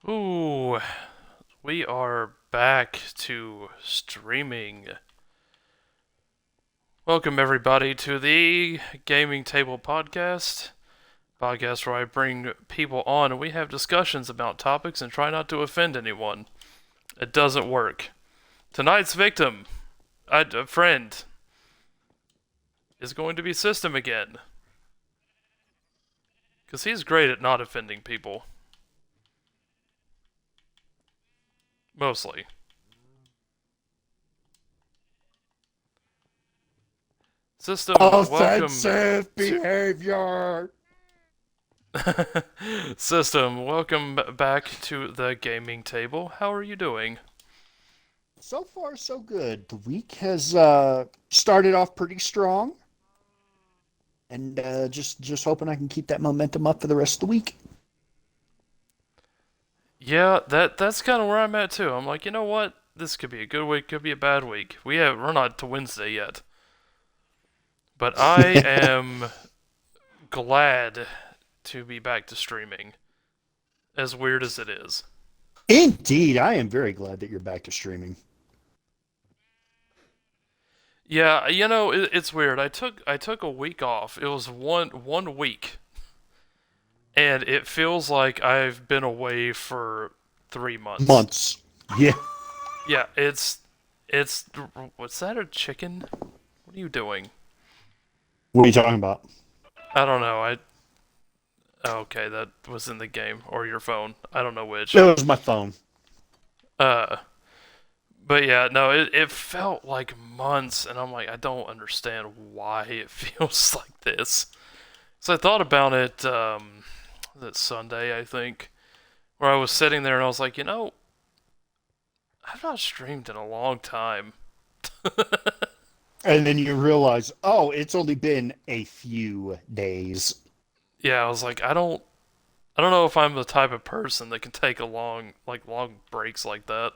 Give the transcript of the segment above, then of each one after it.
Ooh, we are back to streaming. Welcome everybody to the Gaming Table podcast where I bring people on and we have discussions about topics and try not to offend anyone. It doesn't work. Tonight's victim, a friend, is going to be System again. Because he's great at not offending people. Mostly. System, welcome Offensive to behavior. System, welcome back to the gaming table. How are you doing? So far, so good. The week has started off pretty strong, and just hoping I can keep that momentum up for the rest of the week. Yeah, that's kind of where I'm at too. I'm like, you know what? This could be a good week, could be a bad week. We're not to Wednesday yet, but I am glad to be back to streaming. As weird as it is. Indeed, I am very glad that you're back to streaming. Yeah, it's weird. I took a week off. It was one week, and it feels like I've been away for 3 months. Months. Yeah. Yeah, it's what's that, a chicken? What are you doing? What are you talking about? I don't know. Okay, that was in the game or your phone. I don't know which. That was my phone. Uh but yeah, no, it felt like months and I'm like I don't understand why it feels like this. So I thought about it that Sunday, I think, where I was sitting there and I was like, I've not streamed in a long time. And then you realize, oh, it's only been a few days. Yeah, I was like I don't know if I'm the type of person that can take a long breaks like that.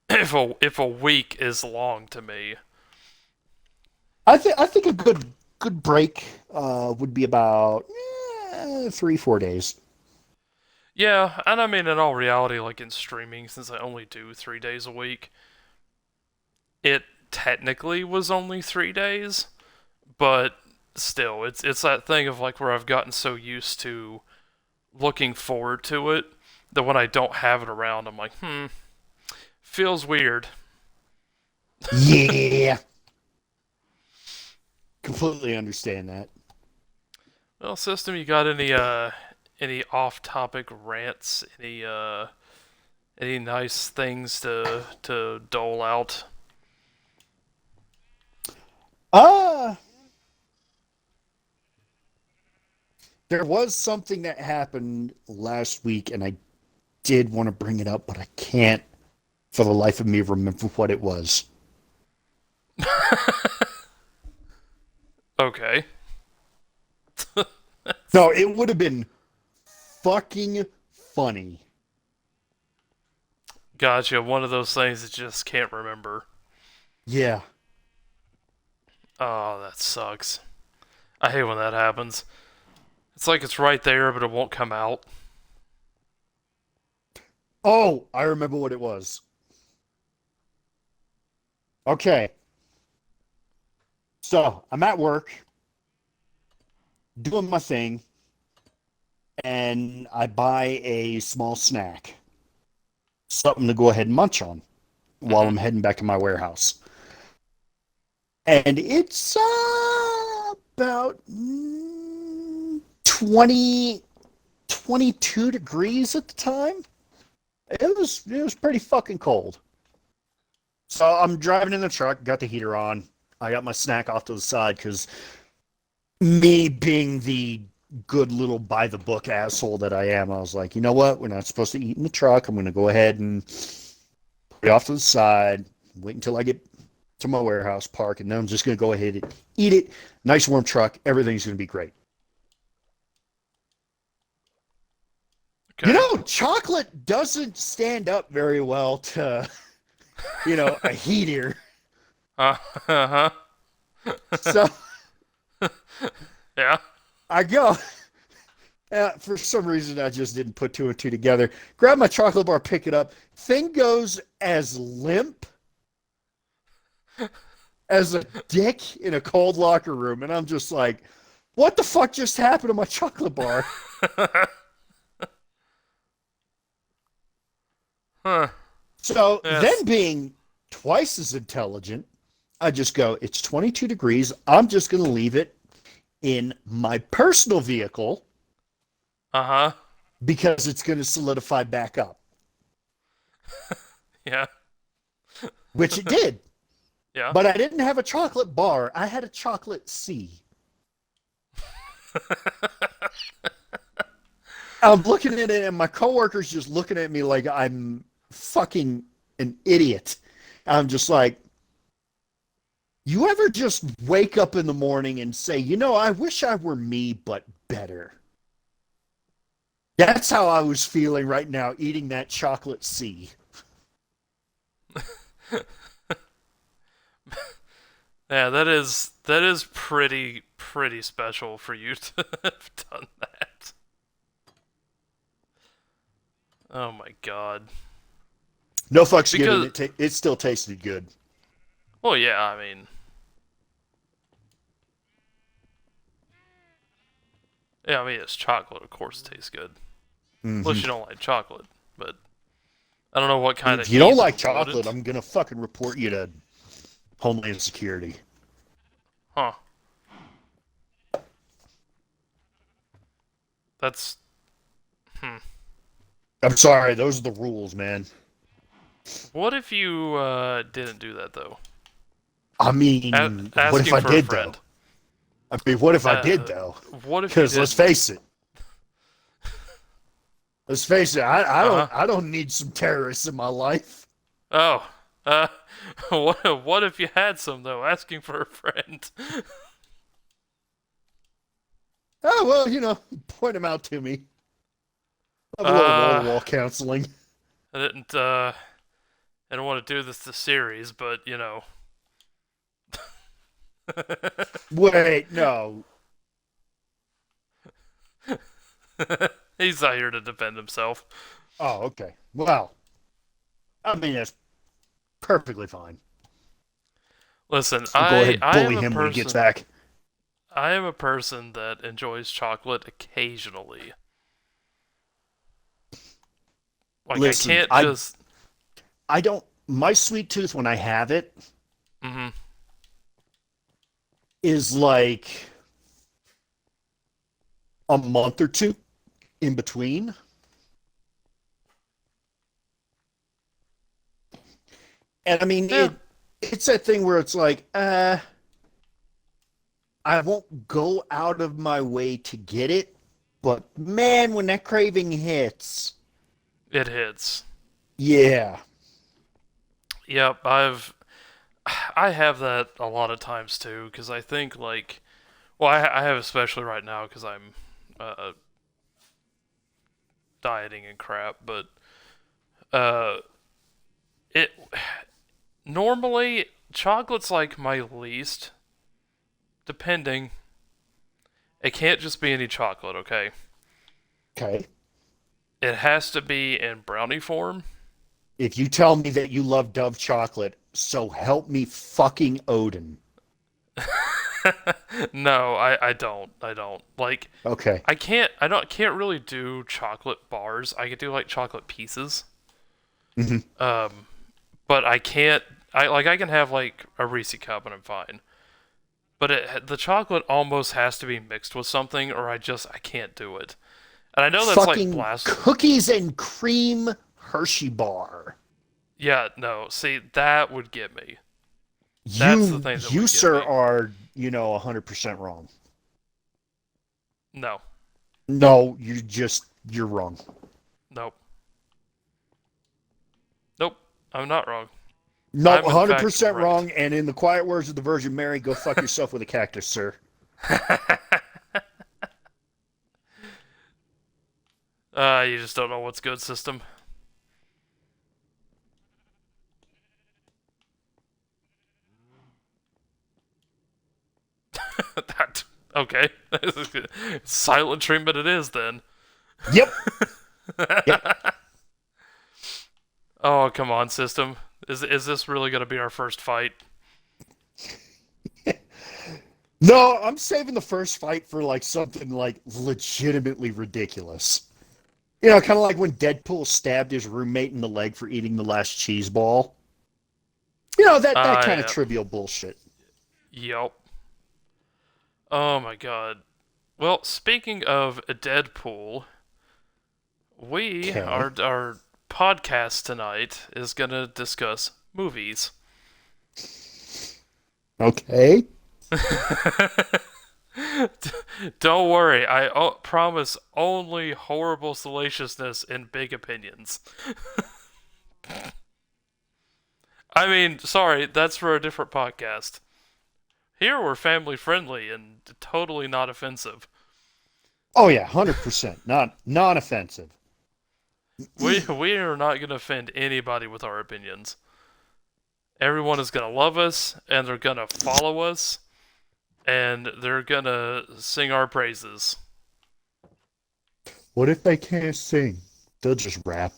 If a week is long to me. I think a good break would be about 3 4 days. Yeah, and I mean in all reality, like in streaming, since I only do 3 days a week, it technically was only 3 days, but still, it's that thing of like where I've gotten so used to looking forward to it that when I don't have it around, I'm like, feels weird. Yeah. Completely understand that. Well, system, you got any off-topic rants? Any nice things to dole out? Uh, there was something that happened last week, and I did want to bring it up, but I can't for the life of me remember what it was. Okay, No, it would have been fucking funny. gotcha. One of those things that just can't remember. Yeah. Oh, that sucks. I hate when that happens. It's like it's right there, but it won't come out. Oh, I remember what it was. Okay. So I'm at work doing my thing, and I buy a small snack, something to go ahead and munch on while Mm-hmm. I'm heading back to my warehouse. And it's about 20, 22 degrees at the time. It was pretty fucking cold. So I'm driving in the truck, got the heater on. I got my snack off to the side because me being the good little by the book asshole that I am, I was like, you know what? We're not supposed to eat in the truck. I'm going to go ahead and put it off to the side, wait until I get to my warehouse, park, and then I'm just going to go ahead and eat it. Nice warm truck. Everything's going to be great. You Okay. know, chocolate doesn't stand up very well to, a heater. Uh huh. So Yeah. I go, For some reason, I just didn't put two and two together. Grab my chocolate bar, pick it up. Thing goes as limp as a dick in a cold locker room. And I'm just like, what the fuck just happened to my chocolate bar? Huh. So Yes. then being twice as intelligent, I just go, it's 22 degrees. I'm just going to leave it in my personal vehicle Uh-huh. because it's going to solidify back up, Yeah. which it did. Yeah. But I didn't have a chocolate bar. I had a chocolate C. I'm looking at it, and my coworker's just looking at me like I'm fucking an idiot. I'm just like, you ever just wake up in the morning and say, I wish I were me, but better? That's how I was feeling right now, eating that chocolate C. Yeah, that is pretty special for you to have done that. Oh my god. No fucks given. Because It still tasted good. well, yeah, I mean, yeah, I mean it's chocolate, of course it tastes good. Unless Hmm. you don't like chocolate, but I don't know what kind of If you don't like heathen chocolate, wouldn't. I'm gonna fucking report you to Homeland Security. Huh. That's hmm. I'm sorry, those are the rules, man. What if you didn't do that though? I mean, what if Asking I for a did though? friend. I mean, what if I did Uh, though? what if you Because let's didn't? face it, I Uh don't huh. I don't need some terrorists in my life. Oh. Uh. What if you had some though? Asking for a friend. Oh well, point them out to me. Have a little wall to Uh. wall counseling. I didn't. I don't want to do this to series, but you know. Wait, no. He's not here to defend himself. Oh, okay. Well, I mean that's perfectly fine. Listen, I'll go I ahead and I am bully a him when he gets person. back. I am a person that enjoys chocolate occasionally. Like I Listen, can't I just. I don't my sweet tooth when I have it Mhm. is like a month or two in between. And I mean Yeah. it's that thing where it's like, I won't go out of my way to get it, but man, when that craving hits, It hits. yeah. Yep. I have that a lot of times too, because I think like. Well, I have especially right now because I'm uh, dieting and crap, but uh, it normally chocolate's like my least. Depending, it can't just be any chocolate, okay? Okay. It has to be in brownie form. If you tell me that you love Dove chocolate, so help me fucking Odin. No, I don't. I don't. Like Okay. I can't really do chocolate bars. I could do like chocolate pieces. Hmm. Um but I can't I can have like a Reese cup and I'm fine. But the chocolate almost has to be mixed with something or I can't do it. And I know that's like Fucking blast. cookies and cream Hershey bar. Yeah, no. See, that would get me. That's the You, thing that you, would get sir, me. are 100% wrong. No. No, you're wrong. Nope. Nope. I'm not wrong. No, I'm in fact 100% right. wrong. And in the quiet words of the Virgin Mary, go fuck yourself with a cactus, sir. You just don't know what's good, system. that Okay. Silent treatment it is then. Yep. Yep. Oh, come on, system. Is this really gonna be our first fight? No, I'm saving the first fight for like something like legitimately ridiculous. You know, kind of like when Deadpool stabbed his roommate in the leg for eating the last cheese ball. You know, that kind of Yeah. trivial bullshit. Yep. Oh my god. Well, speaking of Deadpool, we Okay. our podcast tonight is gonna discuss movies. Okay. Don't worry, I promise only horrible salaciousness and big opinions. I mean, sorry, that's for a different podcast. Here we're family friendly and totally not offensive. Oh yeah, 100%. Not non-offensive. We are not going to offend anybody with our opinions. Everyone is going to love us and they're going to follow us and they're going to sing our praises. What if they can't sing? They'll just rap.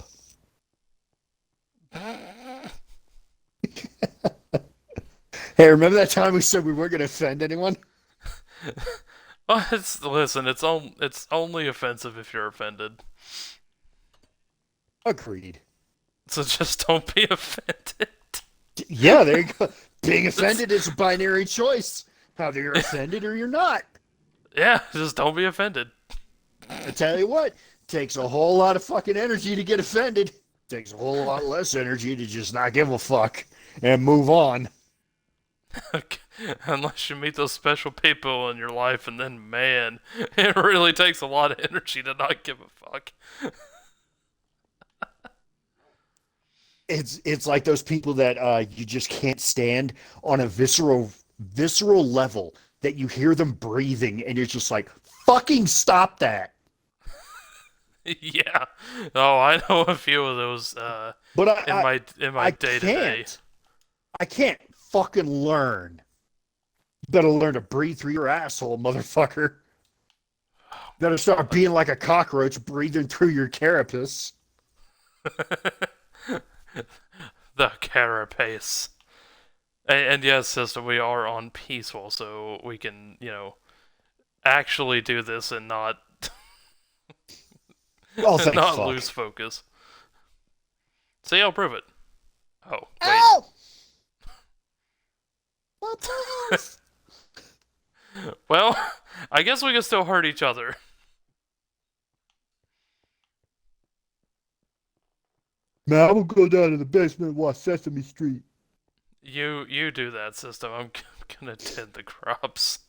Hey, remember that time we said we weren't going to offend anyone? Listen, it's only offensive if you're offended. Agreed. So just don't be offended. Yeah, there you go. Being It's, offended is a binary choice. Either you're offended or you're not. yeah, just don't be offended. I tell you what, takes a whole lot of fucking energy to get offended. Takes a whole lot less energy to just not give a fuck and move on. Unless you meet those special people in your life, and then, man, it really takes a lot of energy to not give a fuck. It's like those people that you just can't stand on a visceral level that you hear them breathing and you're just like, fucking stop that. Yeah. Oh, I know a few of those But in my I day to day. can't fucking learn. You better learn to breathe through your asshole, motherfucker. Better start being like a cockroach breathing through your carapace. The carapace. And yes, sister, we are on peaceful, so we can, actually do this and not Oh, thank not fuck. lose focus. See, I'll prove it. Oh, wait. Ow! My balls! Well, I guess we can still hurt each other. Man, I'm gonna go down to the basement and watch Sesame Street. You do that, system. I'm gonna tend the crops.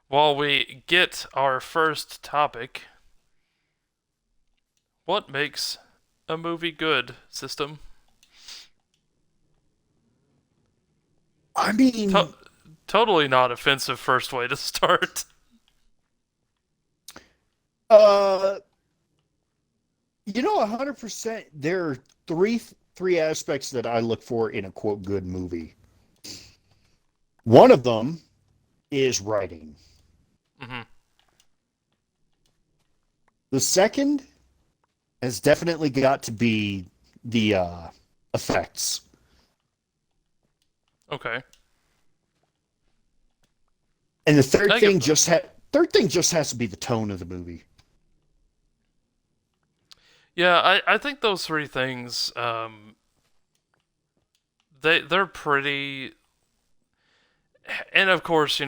While we get our first topic, what makes a movie good, system? I mean, To- totally not offensive first way to start. uh, 100%. There are three aspects that I look for in a quote good movie. One of them is writing. Hmm. The second has definitely got to be the effects. Okay. And the third I get thing that. just has to be the tone of the movie. Yeah, I think those three things, they're pretty. And of course,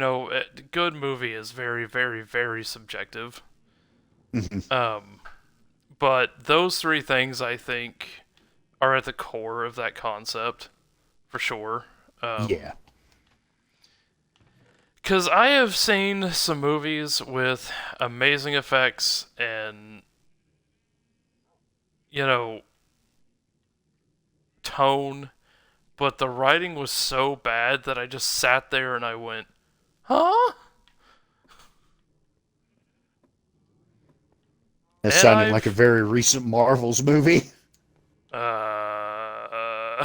good movie is very, very, very subjective. Mhm. Um, but those three things I think are at the core of that concept for sure. Yeah. Because I have seen some movies with amazing effects and, you know, tone, but the writing was so bad that I just sat there and I went, huh? That And sounded like a I've, very recent Marvel's movie. uh,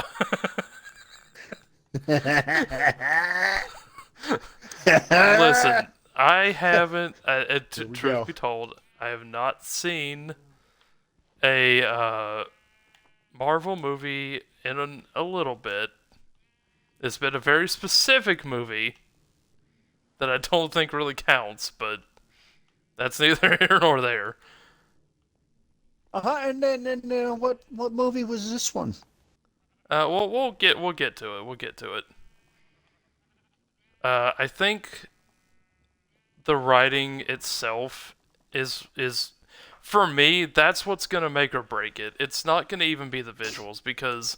Listen, I haven't. Here we Truth go. be told, I have not seen a Marvel movie in a little bit. It's been a very specific movie that I don't think really counts, but that's neither here nor there. And then what movie was this one? Well, we'll get to it. We'll get to it. I think the writing itself is for me that's what's gonna make or break it. It's not gonna even be the visuals because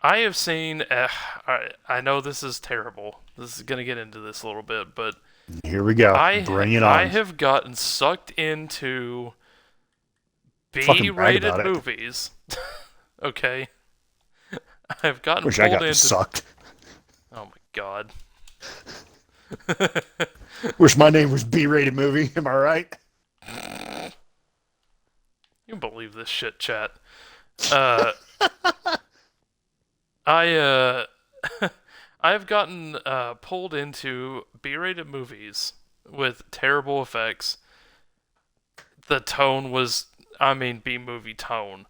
I have seen. I know this is terrible. This is gonna get into this a little bit, but Here we go. Bring it I on. have gotten sucked into Fucking brag B-rated about it. movies. Okay, I've gotten Wish I pulled got into. sucked. Oh my god. Wish my name was B-rated movie. Am I right? You can believe this shit, chat. Uh, I I've gotten pulled into B-rated movies with terrible effects. The tone was, I mean, B-movie tone,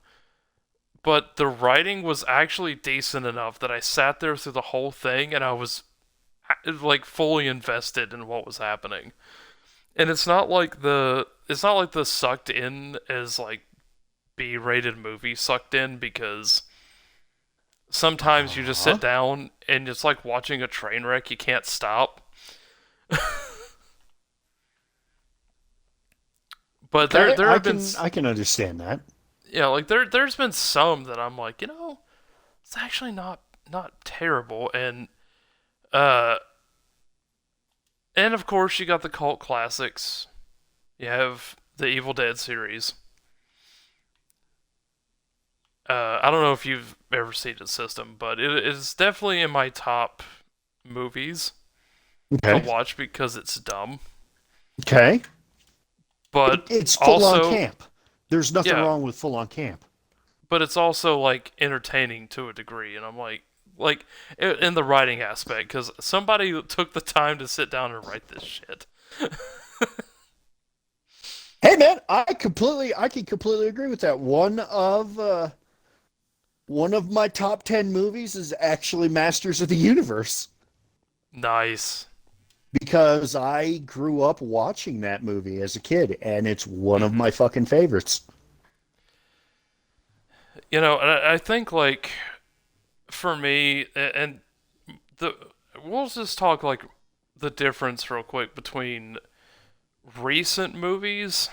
but the writing was actually decent enough that I sat there through the whole thing and I was like fully invested in what was happening. And it's not like the sucked in as like B-rated movie sucked in because sometimes you just Uh-huh. sit down and it's like watching a train wreck. You can't stop. But Okay, there have been I can understand that. yeah, like there's been some that I'm like, you know, it's actually not terrible. Uh and of course you got the cult classics. You have the Evil Dead series. I don't know if you've ever seen the system, but it is definitely in my top movies to Okay. watch because it's dumb. Okay. But It's full on also, camp. There's nothing yeah, wrong with full on camp. but it's also like entertaining to a degree, and I'm like in the writing aspect because somebody took the time to sit down and write this shit. Hey man, I can completely agree with that. One of my top 10 movies is actually Masters of the Universe Nice. because I grew up watching that movie as a kid and it's one of Hmm. my fucking favorites. You know, I think like for me, and the we'll just talk like the difference real quick between recent movies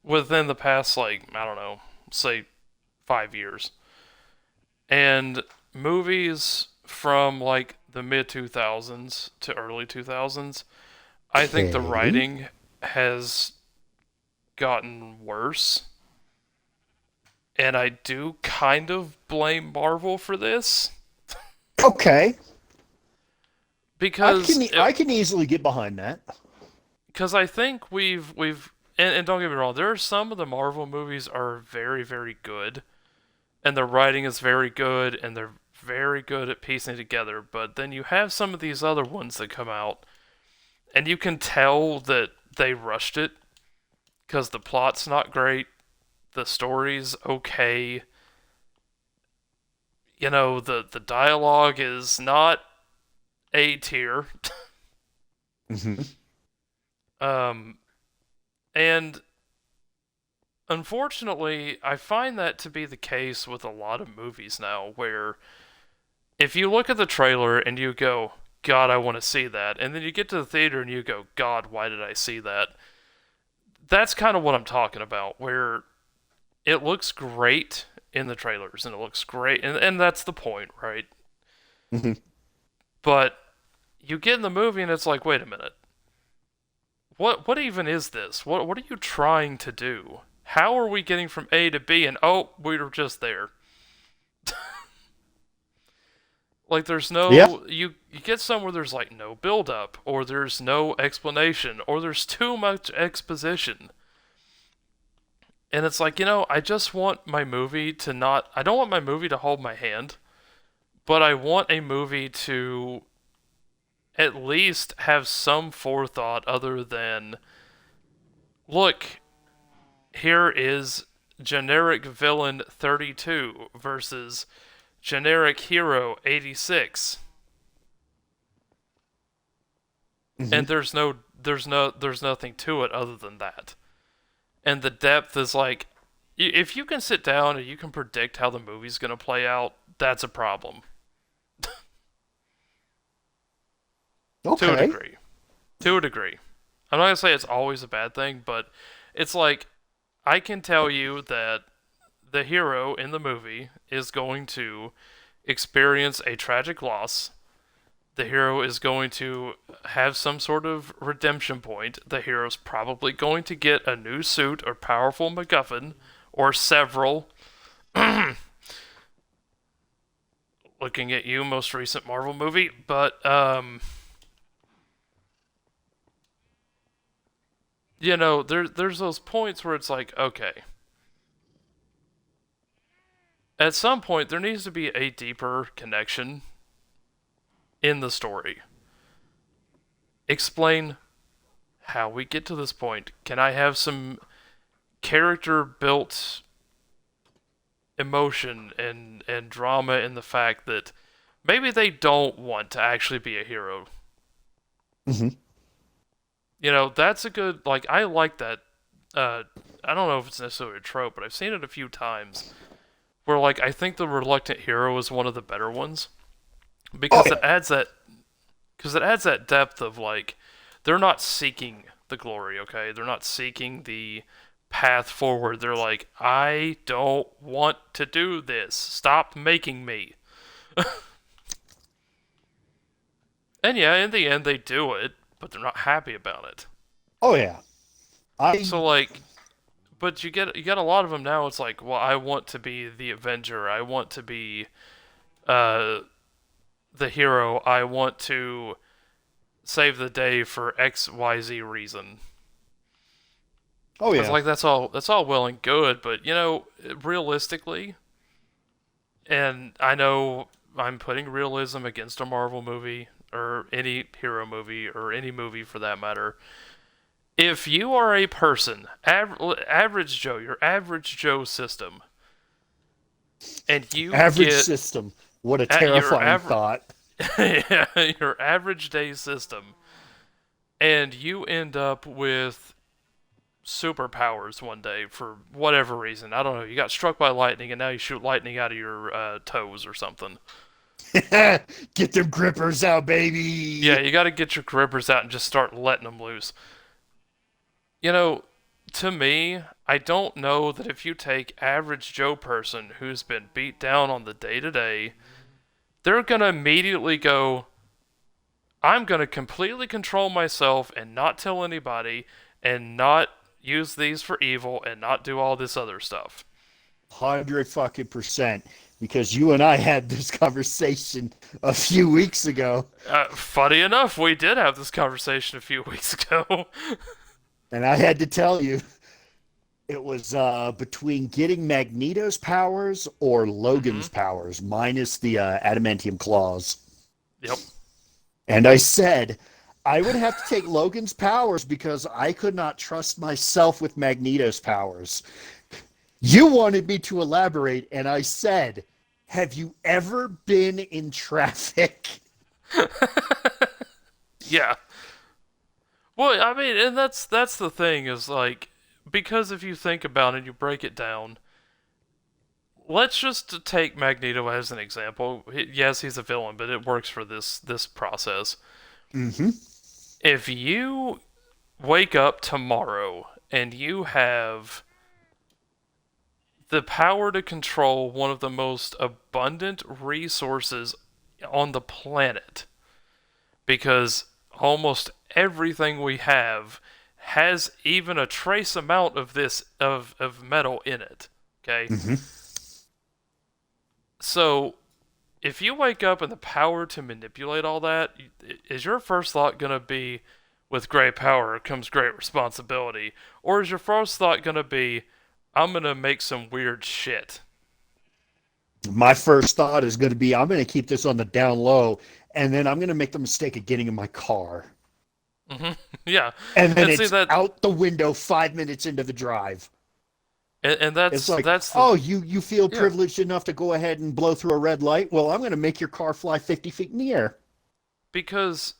within the past like I don't know, say 5 years, and movies from like the mid 2000s to early 2000s. I think the Okay. writing has gotten worse, and I do kind of blame Marvel for this Okay. because I can easily get behind that. I think we've and don't get me wrong, there are some of the Marvel movies are very good, and the writing is very good, and they're very good at piecing together. But then you have some of these other ones that come out, and you can tell that they rushed it because the plot's not great, the story's okay, you know, the dialogue is not A tier, Hmm. um, and unfortunately, I find that to be the case with a lot of movies now, where if you look at the trailer and you go, God, I want to see that, and then you get to the theater and you go, God, why did I see that? That's kind of what I'm talking about, where it looks great in the trailers and it looks great, and that's the point, right? Hmm. But you get in the movie and it's like, wait a minute, what even is this? What are you trying to do? How are we getting from A to B? And oh, we were just there. Like there's Yeah. no you get somewhere there's like no build up or there's no explanation or there's too much exposition. And it's like, you know, I just want my movie to not I don't want my movie to hold my hand, but I want a movie to at least have some forethought other than, look, here is generic villain 32 versus generic hero 86. Hmm. And there's nothing to it other than that. And the depth is like, if you can sit down and you can predict how the movie's going to play out, that's a problem. To a Okay. degree. To a degree. I'm not going to say it's always a bad thing, but it's like, I can tell you that the hero in the movie is going to experience a tragic loss. The hero is going to have some sort of redemption point. The hero's probably going to get a new suit or powerful MacGuffin, or several. Looking at you, most recent Marvel movie, but there's those points where it's like, okay, at some point there needs to be a deeper connection in the story. Explain how we get to this point. Can I have some character built emotion and drama in the fact that maybe they don't want to actually be a hero? Hmm. That's a good, like, I like that. uh I don't know if it's necessarily a trope, but I've seen it a few times where, like, I think the reluctant hero is one of the better ones Oh because yeah. it adds that depth of, like, they're not seeking the glory, okay? They're not seeking the path forward. They're like, I don't want to do this. Stop making me. And yeah, in the end they do it, but they're not happy about it. Oh yeah. I So, like, but you get a lot of them now. It's like, well, I want to be the Avenger. I want to be uh the hero. I want to save the day for XYZ reason. oh It's yeah. like, that's all well and good, but realistically, and I know I'm putting realism against a Marvel movie or any hero movie or any movie for that matter. If you are a person, average Joe, your average Joe system, and you Average get system. What a at your terrifying average thought. your average day system, and you end up with superpowers one day for whatever reason. I don't know. You got struck by lightning, and now you shoot lightning out of your toes or something. Get them grippers out, Yeah, baby. you got to get your grippers out and just start letting them loose. You know, to me, I don't know that if you take average Joe person who's been beat down on the day to day, they're gonna immediately go, I'm gonna completely control myself and not tell anybody and not use these for evil and not do all this other stuff. 100 fucking percent. Because you and I had this conversation a few weeks ago, Funny enough, we did have this conversation a few weeks ago. and I had to tell you it was between getting Magneto's powers or Mm-hmm. Logan's powers, minus the adamantium claws. Yep. And I said I would have to take Logan's powers because I could not trust myself with Magneto's powers. You wanted me to elaborate, and I said, have you ever been in traffic? Yeah. Well, I mean, and that's the thing is, like, because if you think about it, you break it down. Let's just take Magneto as an example. Yes, he's a villain, but it works for this process. Mm-hmm. If you wake up tomorrow and you have the power to control one of the most abundant resources on the planet, because almost everything we have has even a trace amount of this of metal in it. Okay? Mm-hmm. So if you wake up and the power to manipulate all that, is your first thought going to be, with great power comes great responsibility? Or is your first thought going to be, I'm going to make some weird shit? My first thought is going to be I'm going to keep this on the down low and then I'm gonna make the mistake of getting in my car, Hmm. Yeah, and then and see it's that, out the window 5 minutes into the drive. and It's that's like, that's the oh, you feel yeah, privileged enough to go ahead and blow through a red light? Well, I'm gonna make your car fly 50 feet in the air. because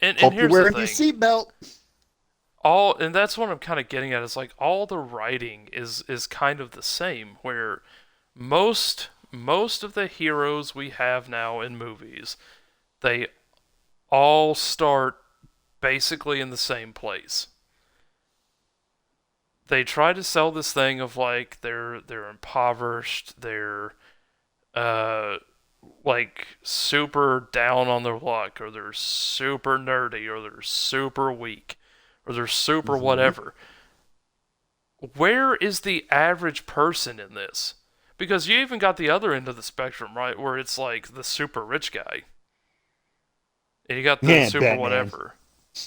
and Hope you're here's the wearing your thing. seatbelt. All and that's what I'm kind of getting at is like all the writing is kind of the same where most of the heroes we have now in movies, they all start basically in the same place. They try to sell this thing of like they're impoverished, they're uh like super down on their luck, or they're super nerdy, or they're super weak, or they're super Hmm. whatever. Where is the average person in this? Because you even got the other end of the spectrum, right? Where it's like the super rich guy. And you got the Yeah, super Batman. whatever.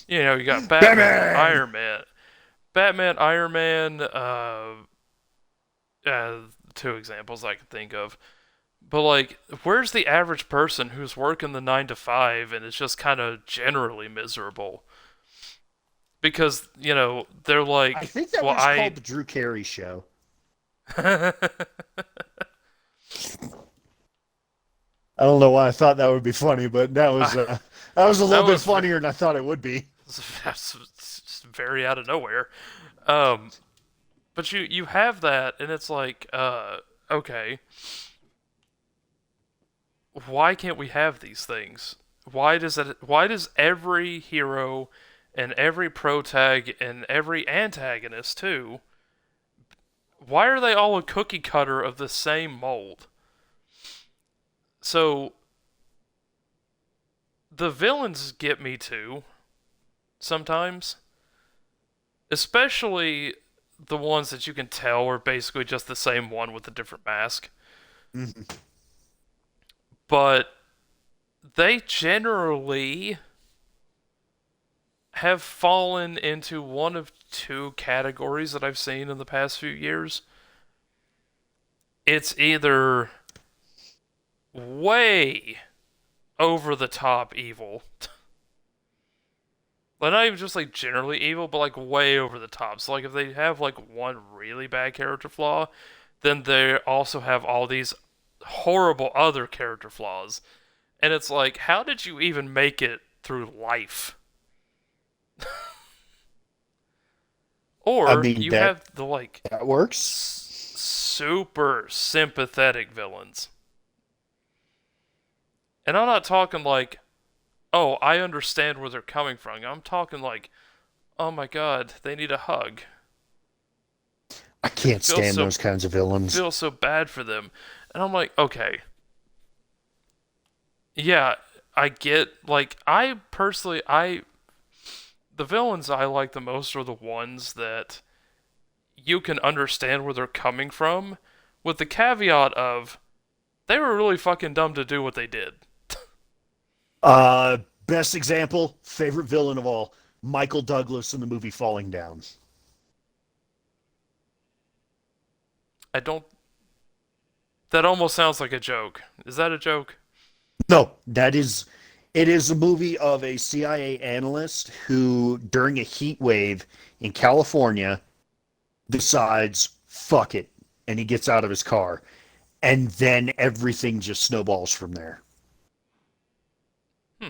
You know, you got Batman, Batman. Iron Man. Batman, Iron Man, two examples I can think of. But, like, where's the average person who's working the 9 to 5 and is just kind of generally miserable? Because, you know, they're I like, think that well, was called the Drew Carey Show. I. I don't know why I thought that would be funny, but that was a That little bit was funnier than I thought it would be. that's just very out of nowhere. Um, but you have that, and it's like, okay, why can't we have these things? Why does every hero and every protag and every antagonist too? Why are they all a cookie cutter of the same mold? So the villains get me too sometimes, especially the ones that you can tell are basically just the same one with a different mask. Mhm. But they generally have fallen into one of two categories that I've seen in the past few years. It's either way over the top evil, like not even just like generally evil, but like way over the top. So like if they have like one really bad character flaw, then they also have all these horrible other character flaws. And it's like, how did you even make it through life? I Or mean you that have the like that works. super sympathetic villains. And I'm not talking like, oh, I understand where they're coming from. I'm talking like, oh my god, they need a hug. I I can't stand those kinds of villains. feel so bad for them. And I'm like, okay, yeah, I get like I personally I the villains I like the most are the ones that you can understand where they're coming from, with the caveat of they were really fucking dumb to do what they did. Uh, Best example, favorite villain of all, Michael Douglas in the movie Falling Down. I don't. That almost sounds like a joke. Is that a joke? No, it is a movie of a CIA analyst who, during a heat wave in California, decides, fuck it, and he gets out of his car. And then everything just snowballs from there. Hmm.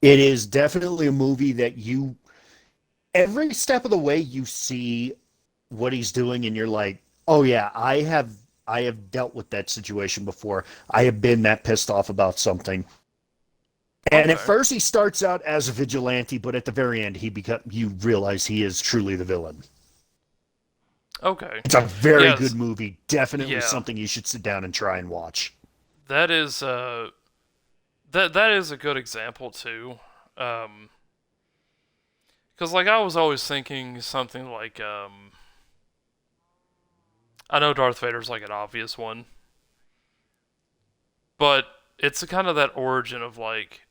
It is definitely a movie that every step of the way, you see what he's doing, and you're like, oh yeah, I have dealt with that situation before. I have been that pissed off about something. And at Okay. first, he starts out as a vigilante, but at the very end, you realize he is truly the villain. Okay. It's a very good Yes. movie. Definitely Yeah. something you should sit down and try and watch. That is that is a good example too. Um, because like I was always thinking something like I know Darth Vader's like an obvious one, but it's kind of that origin of like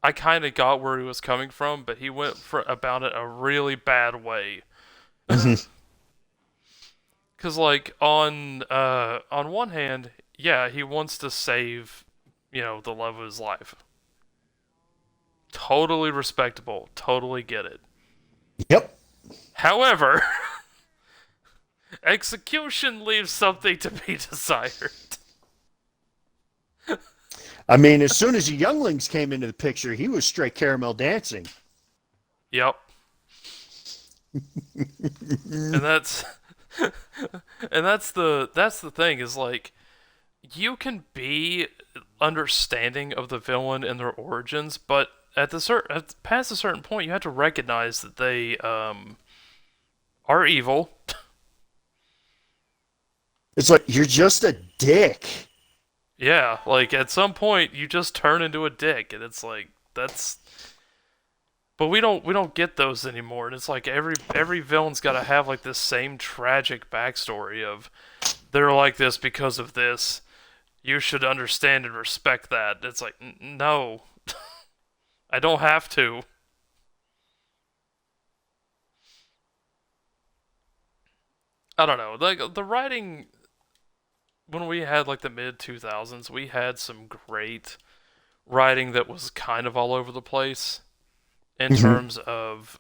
I kind of got where he was coming from, but he went about it a really bad way. Mhm. Cause like on one hand, yeah, he wants to save the love of his life. Totally respectable. Totally get it. Yep. However, execution leaves something to be desired. I mean, as soon as the younglings came into the picture, he was straight caramel dancing. Yep. And that's that's the thing is like you can be understanding of the villain and their origins, but past a certain point, you have to recognize that they are evil. It's like you're just a dick. Yeah, like at some point you just turn into a dick, and it's like that's. But we don't get those anymore, and it's like every villain's got to have like this same tragic backstory of they're like this because of this. You should understand and respect that. It's like no, I don't have to. I don't know. Like the writing when we had like the mid 2000s, we had some great writing that was kind of all over the place in Mhm. terms of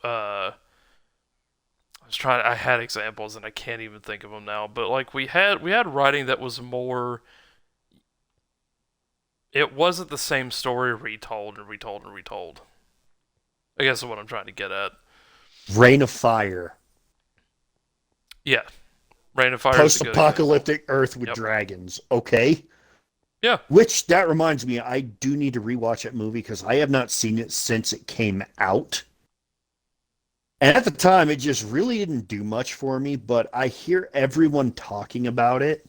I had examples and I can't even think of them now, but like we had writing that was more it wasn't the same story retold and retold and retold. I guess is what I'm trying to get at. Rain of Fire. Yeah. Rain of Fire is a good example. Post-apocalyptic Earth with Yep. dragons. Okay. Yeah. Which that reminds me, I do need to rewatch that movie because I have not seen it since it came out. And at the time, it just really didn't do much for me. But I hear everyone talking about it,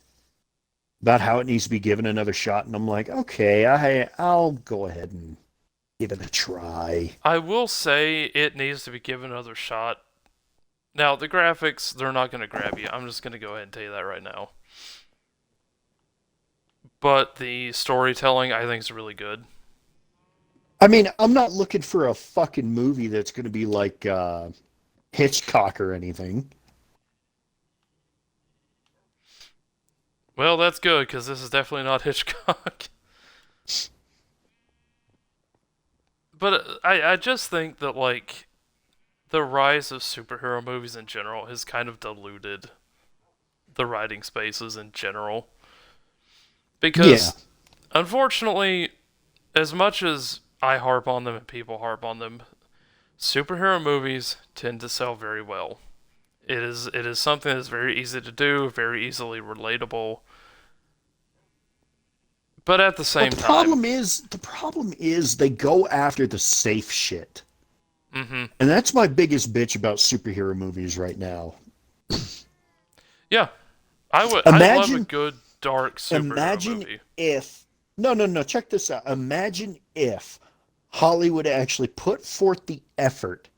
about how it needs to be given another shot, and I'm like, okay, I'll go ahead and give it a try. I will say it needs to be given another shot. Now, the graphics, they're not going to grab you. I'm just going to go ahead and tell you that right now. But the storytelling, I think, is really good. I mean, I'm not looking for a fucking movie that's going to be like Hitchcock or anything. Well, that's good, because this is definitely not Hitchcock. But I just think that, like, the rise of superhero movies in general has kind of diluted the writing spaces in general. Yeah. Because, unfortunately, as much as I harp on them and people harp on them, superhero movies tend to sell very well. It is something that's very easy to do, very easily relatable, but at the But same time, the problem is they go after the safe shit. mm-hmm. And that's my biggest bitch about superhero movies right now. Yeah, I love a Imagine good dark superhero imagine movie. if no, check this out. Imagine if Hollywood actually put forth the effort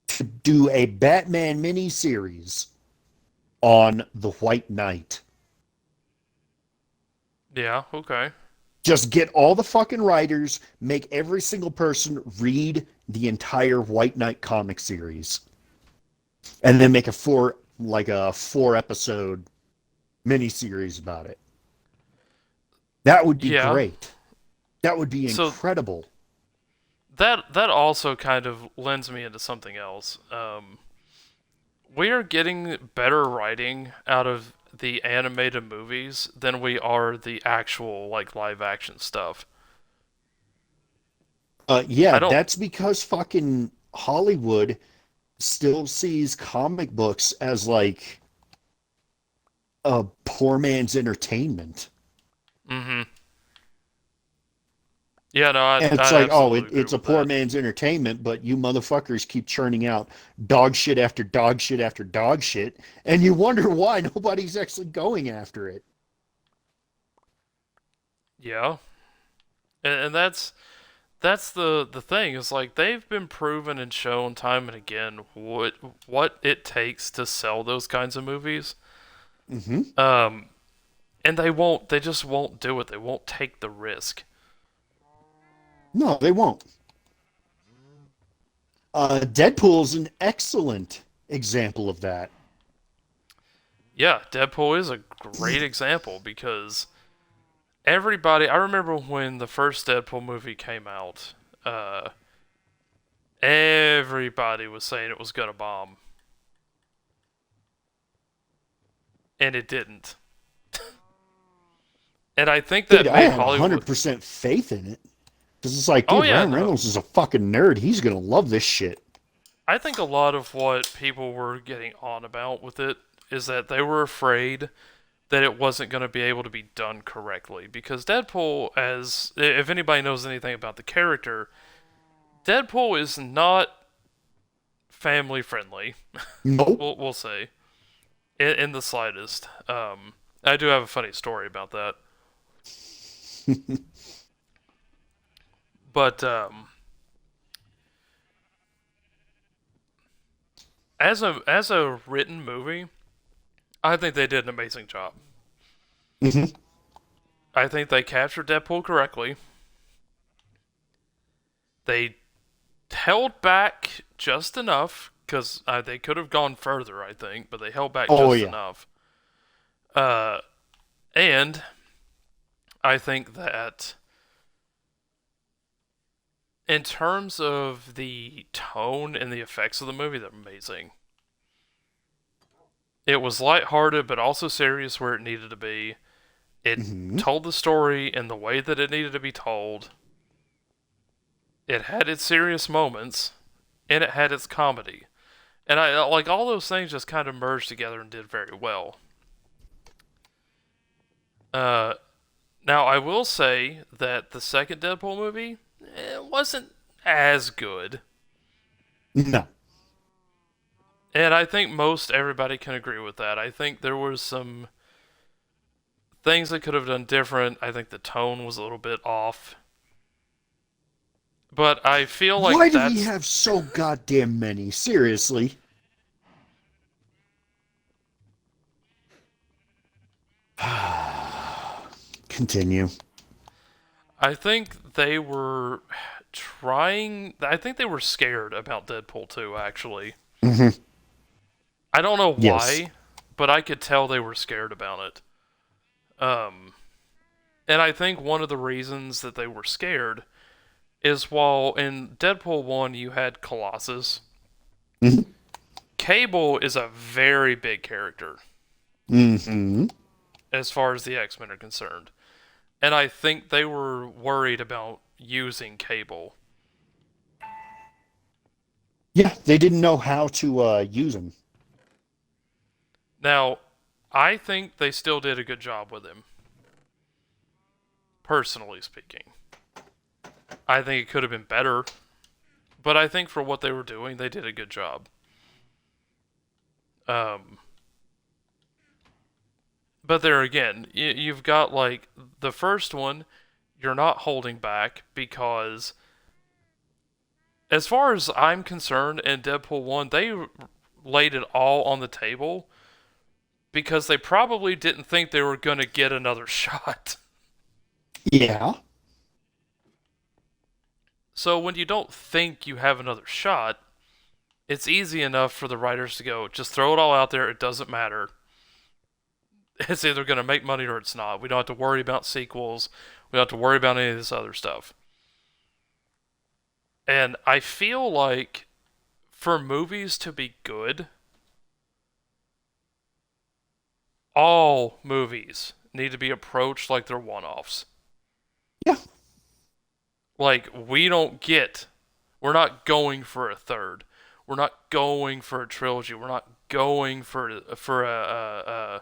to do a Batman miniseries on the White Knight. Yeah, okay. Just get all the fucking writers, make every single person read the entire White Knight comic series, and then make a 4 episode miniseries about it. That would be Yeah. great. That would be So incredible. that also kind of lends me into something else. We are getting better writing out of the animated movies than we are the actual like live action stuff. Yeah, I don't. that's because fucking Hollywood still sees comic books as like a poor man's entertainment. Mm-hmm. Yeah, no, I And it's I like, oh, absolutely agree it's a with poor that. man's entertainment, but you motherfuckers keep churning out dog shit after dog shit after dog shit, and you wonder why nobody's actually going after it. Yeah, and that's the thing is like they've been proven and shown time and again what it takes to sell those kinds of movies. Hmm. Um, and they just won't do it. They won't take the risk. No, they won't. Deadpool's an excellent example of that. Yeah, Deadpool is a great example because everybody. I remember when the first Deadpool movie came out. Everybody was saying it was gonna bomb, and it didn't. And I think Dude, that I made had Hollywood. 100% faith in it. Because it's like, Oh dude, yeah, Ryan no. Reynolds is a fucking nerd. He's going to love this shit. I think a lot of what people were getting on about with it is that they were afraid that it wasn't going to be able to be done correctly because Deadpool, as if anybody knows anything about the character, Deadpool is not family friendly. Nope. We'll say in the slightest. I do have a funny story about that, but as a written movie, I think they did an amazing job. Mhm. I think they captured Deadpool correctly. They held back just enough because they could have gone further, I think, but they held back Oh, just yeah. enough. Uh, and I think that in terms of the tone and the effects of the movie, they're amazing. It was lighthearted, but also serious where it needed to be. It Hmm. told the story in the way that it needed to be told. It had its serious moments, and it had its comedy. And I like all those things just kind of merged together and did very well. Uh, Now I will say that the second Deadpool movie it wasn't as good, No. and I think most everybody can agree with that. I think there was some things they could have done different. I think the tone was a little bit off, but I feel Why like did he that's have so goddamn many? Seriously. Continue. I think they were trying. I think they were scared about Deadpool 2, actually. Hmm. I don't know Yes. why, but I could tell they were scared about it. Um, and I think one of the reasons that they were scared is while in Deadpool 1 you had Colossus, Hmm. Cable is a very big character Hmm. as far as the X-Men are concerned. And I think they were worried about using Cable. Yeah, they didn't know how to use him. Now, I think they still did a good job with him, personally speaking. I think it could have been better, but I think for what they were doing, they did a good job. Um, but there again, you've got like the first one, you're not holding back because, as far as I'm concerned, in Deadpool 1, they laid it all on the table because they probably didn't think they were going to get another shot. Yeah. So when you don't think you have another shot, it's easy enough for the writers to go, just throw it all out there, it doesn't matter. It's either going to make money or it's not. We don't have to worry about sequels. We don't have to worry about any of this other stuff. And I feel like for movies to be good, all movies need to be approached like they're one offs. Yeah. Like, we're not going for a third. We're not going for a trilogy. We're not going for a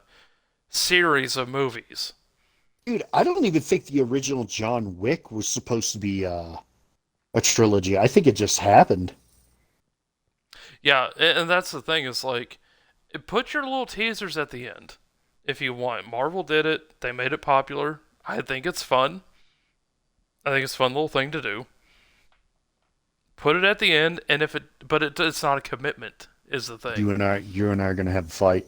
series of movies. Dude, I don't even think the original John Wick was supposed to be a trilogy. I think it just happened. Yeah, and that's the thing is like, put your little teasers at the end if you want. Marvel did it. They made it popular. I think it's fun. I think it's a fun little thing to do. Put it at the end, and it's not a commitment. Is the thing. You and I are gonna have a fight.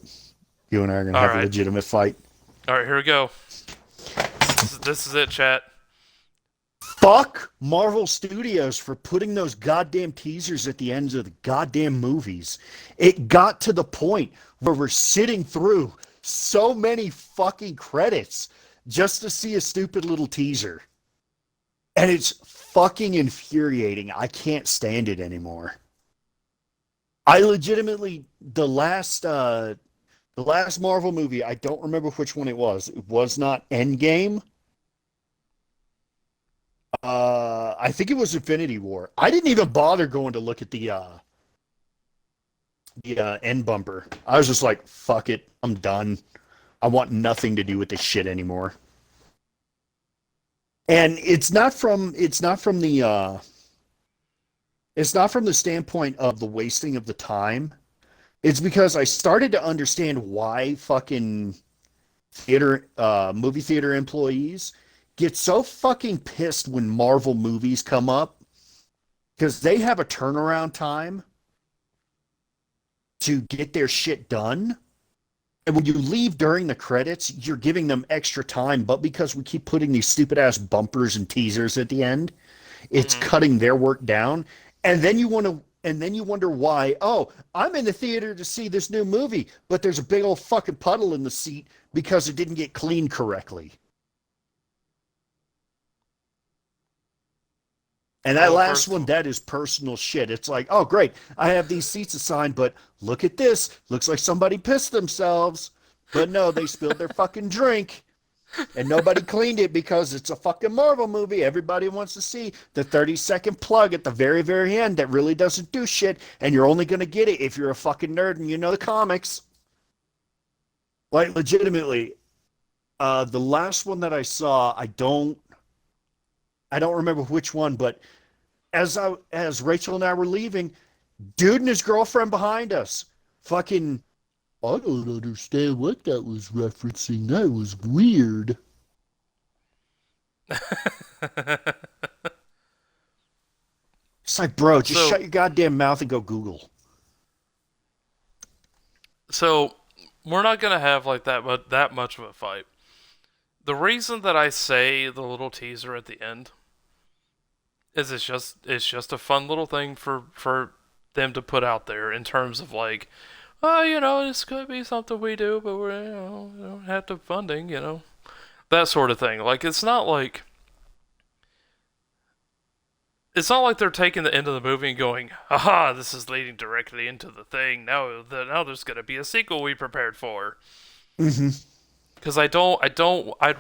You and I are gonna All have a right, legitimate fight. all right. Here we go. This is it, chat. Fuck Marvel Studios for putting those goddamn teasers at the ends of the goddamn movies. It got to the point where we're sitting through so many fucking credits just to see a stupid little teaser. And it's fucking infuriating. I can't stand it anymore. I legitimately the last Marvel movie, I don't remember which one it was. It was not Endgame. I think it was Infinity War. I didn't even bother going to look at the end bumper. I was just like, fuck it, I'm done. I want nothing to do with this shit anymore. And it's not from the standpoint of the wasting of the time. It's because I started to understand why fucking movie theater employees get so fucking pissed when Marvel movies come up because they have a turnaround time to get their shit done. And when you leave during the credits, you're giving them extra time, but because we keep putting these stupid ass bumpers and teasers at the end, it's Mm-hmm. cutting their work down. And then you wonder why, oh, I'm in the theater to see this new movie, but there's a big old fucking puddle in the seat because it didn't get cleaned correctly. And that Well, last first one, of that is personal shit. It's like, oh, great. I have these seats assigned, but look at this. Looks like somebody pissed themselves. But no, they spilled their fucking drink and nobody cleaned it because it's a fucking Marvel movie. Everybody wants to see the 30-second plug at the very, very end that really doesn't do shit. And you're only going to get it if you're a fucking nerd and you know the comics. Like, legitimately, the last one that I saw, I don't remember which one, but as Rachel and I were leaving, dude and his girlfriend behind us, fucking, I don't understand what that was referencing. That was weird. It's like, bro, just so shut your goddamn mouth and go Google. so we're not gonna have like that much of a fight. The reason that I say the little teaser at the end is it's just a fun little thing for them to put out there in terms of like, oh, this could be something we do, but we don't have the funding, that sort of thing. Like it's not like they're taking the end of the movie and going, "Aha, this is leading directly into the thing. Now there's gonna be a sequel we prepared for." Mm-hmm. Because I'd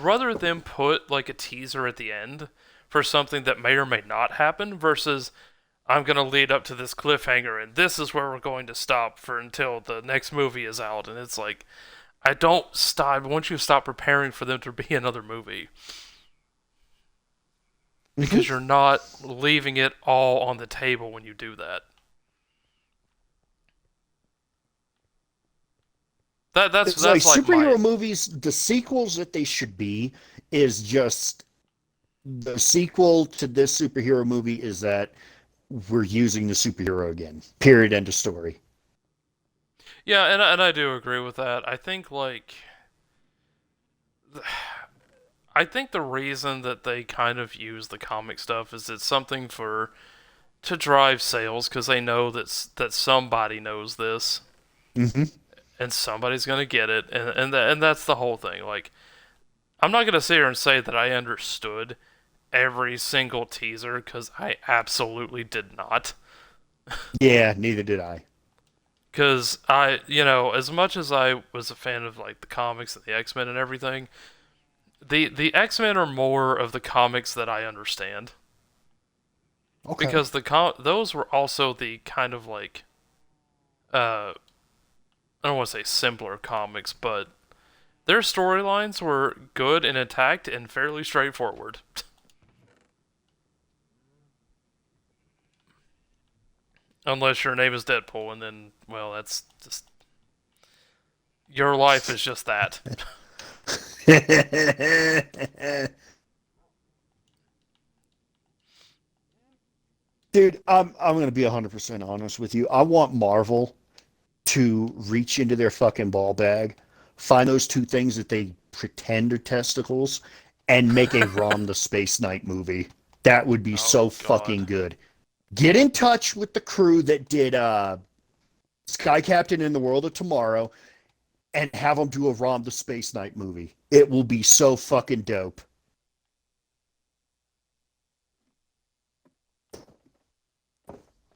rather them put like a teaser at the end for something that may or may not happen versus I'm gonna lead up to this cliffhanger and this is where we're going to stop for until the next movie is out. And it's like, I don't stop. I want you to stop preparing for them to be another movie because Mm-hmm. you're not leaving it all on the table when you do that. That's It's like that's like my superhero movies, the sequels that they should be is just the sequel to this superhero movie is that we're using the superhero again. Period. End of story. yeah, and I do agree with that. I think the reason that they kind of use the comic stuff is it's something for to drive sales because they know that somebody knows this Mm-hmm. and somebody's gonna get it, and that's the whole thing. Like, I'm not gonna sit here and say that I understood every single teaser because I absolutely did not. Yeah, neither did I. Because as much as I was a fan of like the comics and the X Men and everything, the X Men are more of the comics that I understand Okay. because those were also the kind of like I don't want to say simpler comics, but their storylines were good and intact and fairly straightforward. Unless your name is Deadpool, and then, well, that's just your life is just that. Dude, I'm gonna be 100% honest with you. I want Marvel to reach into their fucking ball bag, find those two things that they pretend are testicles, and make a Rom the Space Knight movie. That would be Oh so God. fucking good. Get in touch with the crew that did Sky Captain in the World of Tomorrow and have them do a Rom the Space Knight movie. It will be so fucking dope.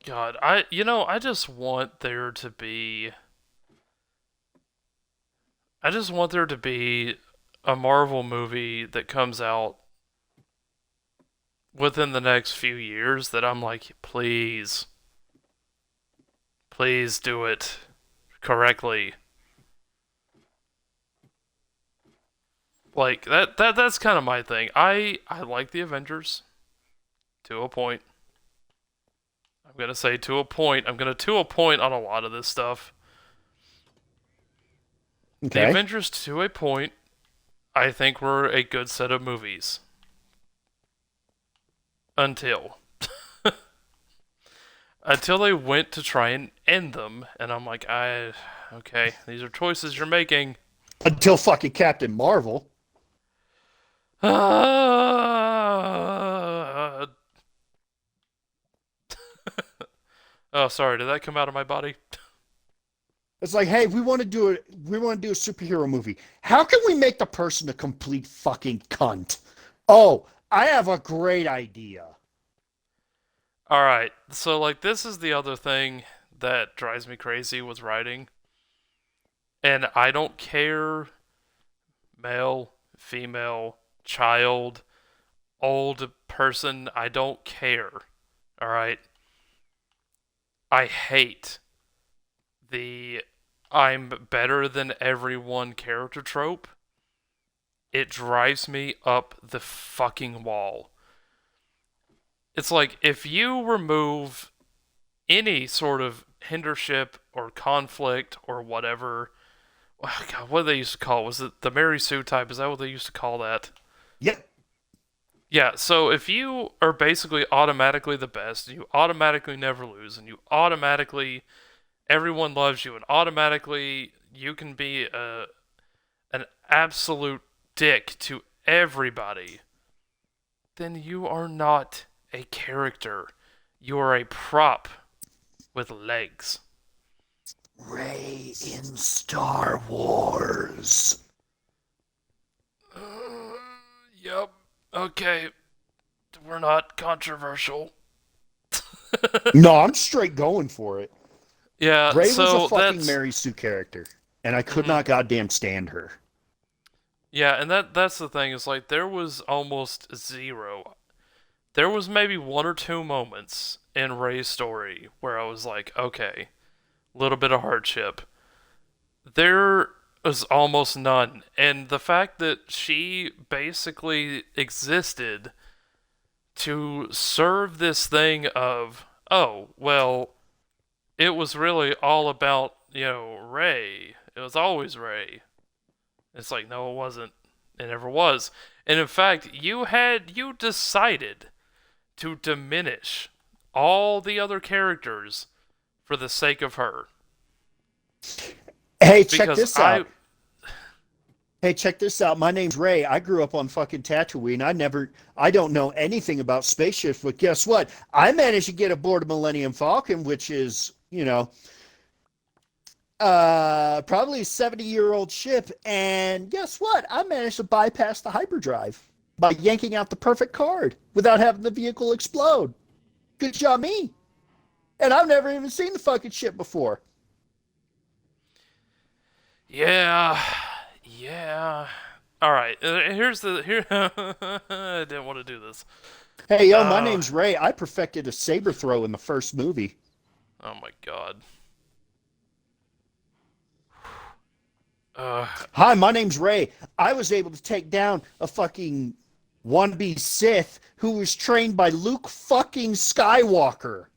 God, I just want there to be a Marvel movie that comes out within the next few years that I'm like, please, please do it correctly. Like that's kind of my thing. I like the Avengers to a point. I'm gonna say to a point. I'm gonna to a point on a lot of this stuff. The Okay. Avengers to a point, I think were a good set of movies. Until they went to try and end them, and I'm like, okay, these are choices you're making. Until fucking Captain Marvel. Oh, sorry, did that come out of my body? It's like, hey, we want to do a superhero movie. How can we make the person a complete fucking cunt? Oh, I have a great idea. Alright, so, like, this is the other thing that drives me crazy with writing. And I don't care, male, female, child, old person, I don't care. Alright? I hate the I'm better than everyone character trope. It drives me up the fucking wall. It's like if you remove any sort of hindership or conflict or whatever, oh God, what they used to call it? Was it the Mary Sue type? Is that what they used to call that? Yep. Yeah, so if you are basically automatically the best, and you automatically never lose, and you automatically everyone loves you, and automatically you can be an absolute dick to everybody, then you are not a character. You are a prop with legs. Rey in Star Wars. Yep. Okay. We're not controversial. No, I'm straight going for it. Yeah, Rey was a so fucking that's Mary Sue character, and I could mhm. not goddamn stand her. Yeah, and that's the thing is like there was almost zero. There was maybe one or two moments in Rey's story where I was like, okay, a little bit of hardship. There was almost none. And the fact that she basically existed to serve this thing of, oh, well, it was really all about, Rey. It was always Rey. It's like, no, it wasn't. It never was. And in fact, you decided to diminish all the other characters for the sake of her. Hey, check Because this out. Hey, check this out. My name's Ray. I grew up on fucking Tatooine. I don't know anything about spaceships, but guess what? I managed to get aboard a Millennium Falcon, which is, probably a 70-year-old ship. And guess what? I managed to bypass the hyperdrive by yanking out the perfect card without having the vehicle explode. Good job, me. And I've never even seen the fucking ship before. yeah, yeah. All right. Here's the here. I didn't want to do this. Hey, yo, my Uh, name's Ray. I perfected a saber throw in the first movie. oh my god. Hi, my name's Ray. I was able to take down a fucking wannabe Sith who was trained by Luke fucking Skywalker.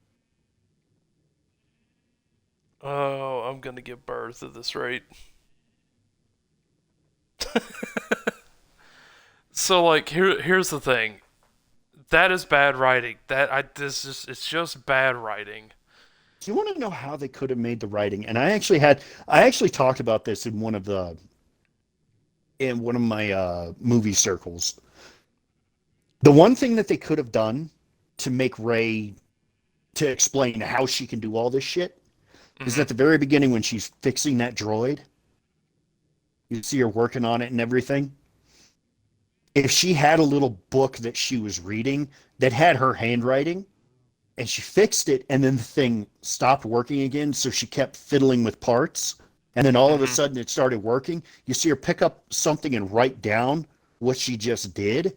Oh, I'm gonna give birth at this rate. So like here's the thing. That is bad writing. That I this is it's just bad writing. Do you want to know how they could have made the writing? And I actually talked about this in one of my movie circles. The one thing that they could have done to make Ray to explain how she can do all this shit is Hmm. at the very beginning when she's fixing that droid. You see her working on it and everything. If she had a little book that she was reading that had her handwriting, and she fixed it, and then the thing stopped working again, so she kept fiddling with parts, and then all of a Hmm. sudden it started working. You see her pick up something and write down what she just did.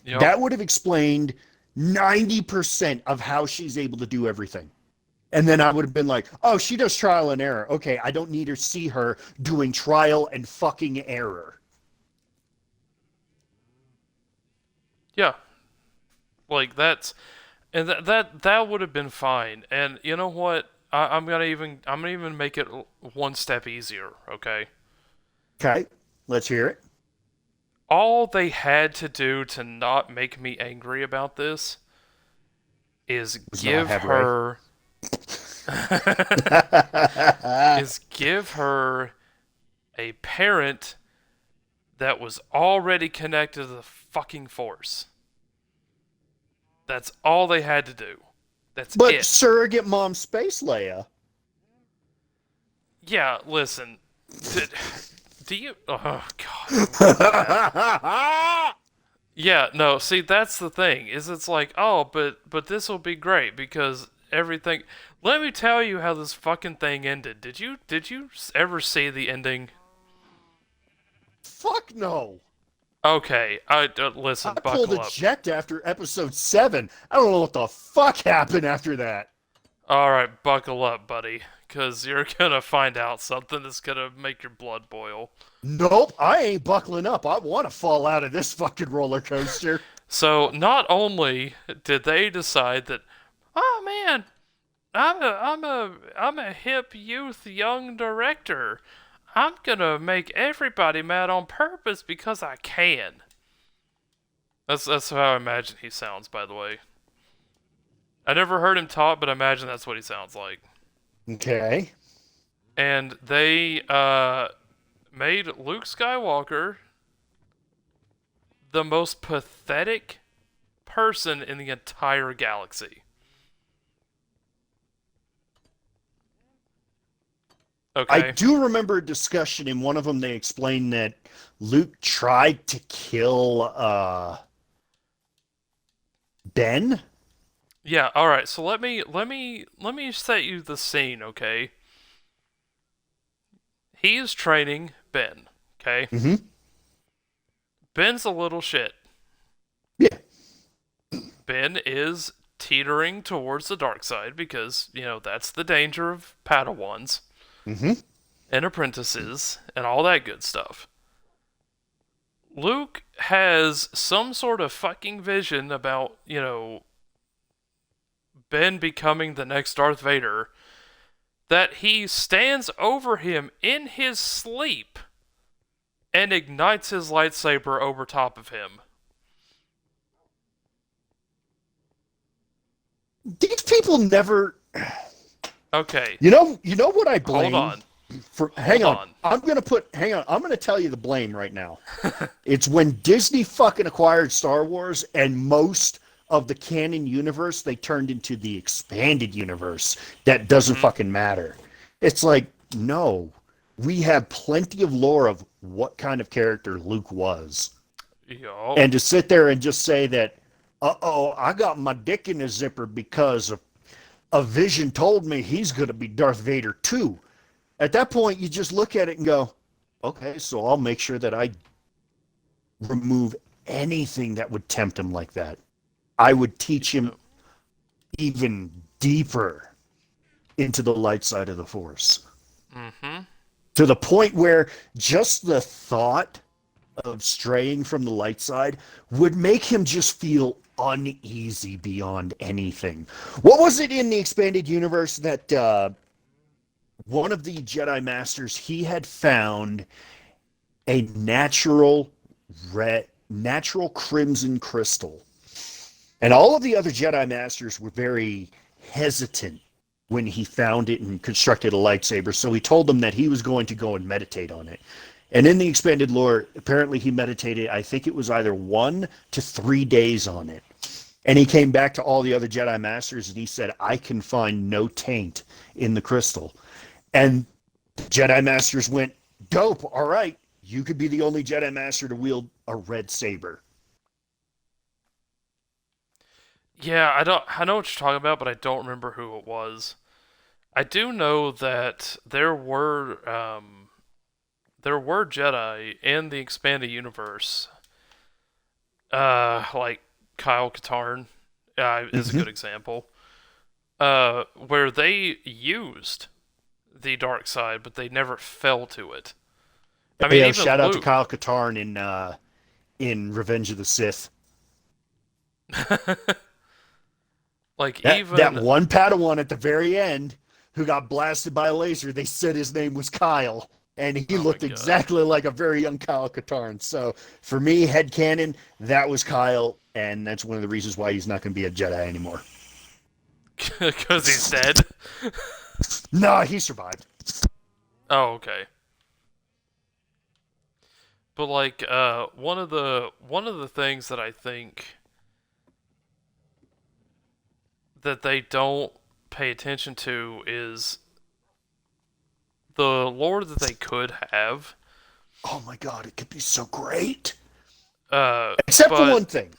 Yep. That would have explained 90% of how she's able to do everything. And then I would have been like, oh, she does trial and error. Okay, I don't need to see her doing trial and fucking error. Yeah. Like that's and that would have been fine. And you know what? I'm gonna even make it one step easier. Okay. Okay, let's hear it. All they had to do to not make me angry about this is Was not give have Ray. her is give her a parent that was already connected to the fucking force. That's all they had to do. That's But it. surrogate mom Space Leia. Yeah, listen. Did, do you? Oh God. Yeah, no. See, that's the thing. Is it's like, oh, but this will be great because everything. Let me tell you how this fucking thing ended. Did you ever see the ending? Fuck no. Okay, I listen. I pulled Buckle up. eject after episode 7. I don't know what the fuck happened after that. All right, buckle up, buddy, because you're gonna find out something that's gonna make your blood boil. Nope, I ain't buckling up. I want to fall out of this fucking roller coaster. So not only did they decide that, oh man, I'm a hip youth young director. I'm gonna make everybody mad on purpose because I can. That's how I imagine he sounds, by the way. I never heard him talk, but I imagine that's what he sounds like. Okay. And they made Luke Skywalker the most pathetic person in the entire galaxy. I Okay. do remember a discussion in one of them. They explained that Luke tried to kill Ben. Yeah, all right. So let me set you the scene, okay? He is training Ben, okay? Mm-hmm. Ben's a little shit. Yeah. Ben is teetering towards the dark side because, that's the danger of Padawans Mm-hmm. and apprentices and all that good stuff. Luke has some sort of fucking vision about, Ben becoming the next Darth Vader that he stands over him in his sleep and ignites his lightsaber over top of him. These people never. Okay, You know what I hold blame on. for. Hold Hang on. on. Hang on. I'm gonna tell you the blame right now. It's when Disney fucking acquired Star Wars and most of the canon universe they turned into the expanded universe that doesn't Mm-hmm. fucking matter. It's like, no, we have plenty of lore of what kind of character Luke was. Yo. And to sit there and just say that, uh-oh, I got my dick in a zipper because a vision told me he's going to be Darth Vader too. At that point, you just look at it and go, okay, so I'll make sure that I remove anything that would tempt him like that. I would teach him even deeper into the light side of the Force Mm-hmm. to the point where just the thought of straying from the light side would make him just feel uneasy beyond anything. What was it in the expanded universe that one of the Jedi Masters he had found a natural crimson crystal, and all of the other Jedi Masters were very hesitant when he found it and constructed a lightsaber. So he told them that he was going to go and meditate on it. And in the expanded lore, apparently he meditated, I think it was either 1 to 3 days on it. And he came back to all the other Jedi Masters and he said, I can find no taint in the crystal. And Jedi Masters went, dope, all right, you could be the only Jedi Master to wield a red saber. Yeah, I know what you're talking about, but I don't remember who it was. I do know that there were Jedi in the expanded universe, like Kyle Katarn is a Mm-hmm. good example, where they used the dark side, but they never fell to it. I mean, Yeah, even shout out to Luke. Kyle Katarn in Revenge of the Sith. Like That even one Padawan at the very end who got blasted by a laser, they said his name was Kyle, and he oh my looked god. exactly like a very young Kyle Katarn. So for me, headcanon, that was Kyle, and that's one of the reasons why he's not going to be a Jedi anymore. Because he's dead. No, he survived. Oh, okay. But like, one of the things that I think that they don't pay attention to is the lore that they could have. Oh my god, it could be so great. Uh, Except for but one thing.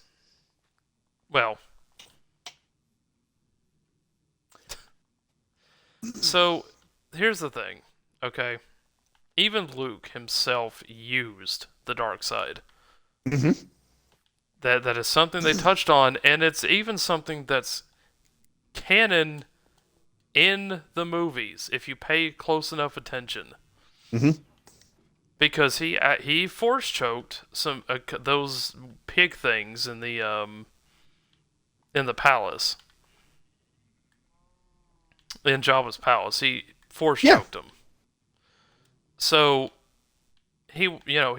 well, so here's the thing. Okay, even Luke himself used the dark side. Mm-hmm. That is something they touched on, and it's even something that's canon in the movies if you pay close enough attention. Mm-hmm. Because he force choked some those pig things in the palace, in Jabba's palace. He force Yeah. choked them. So he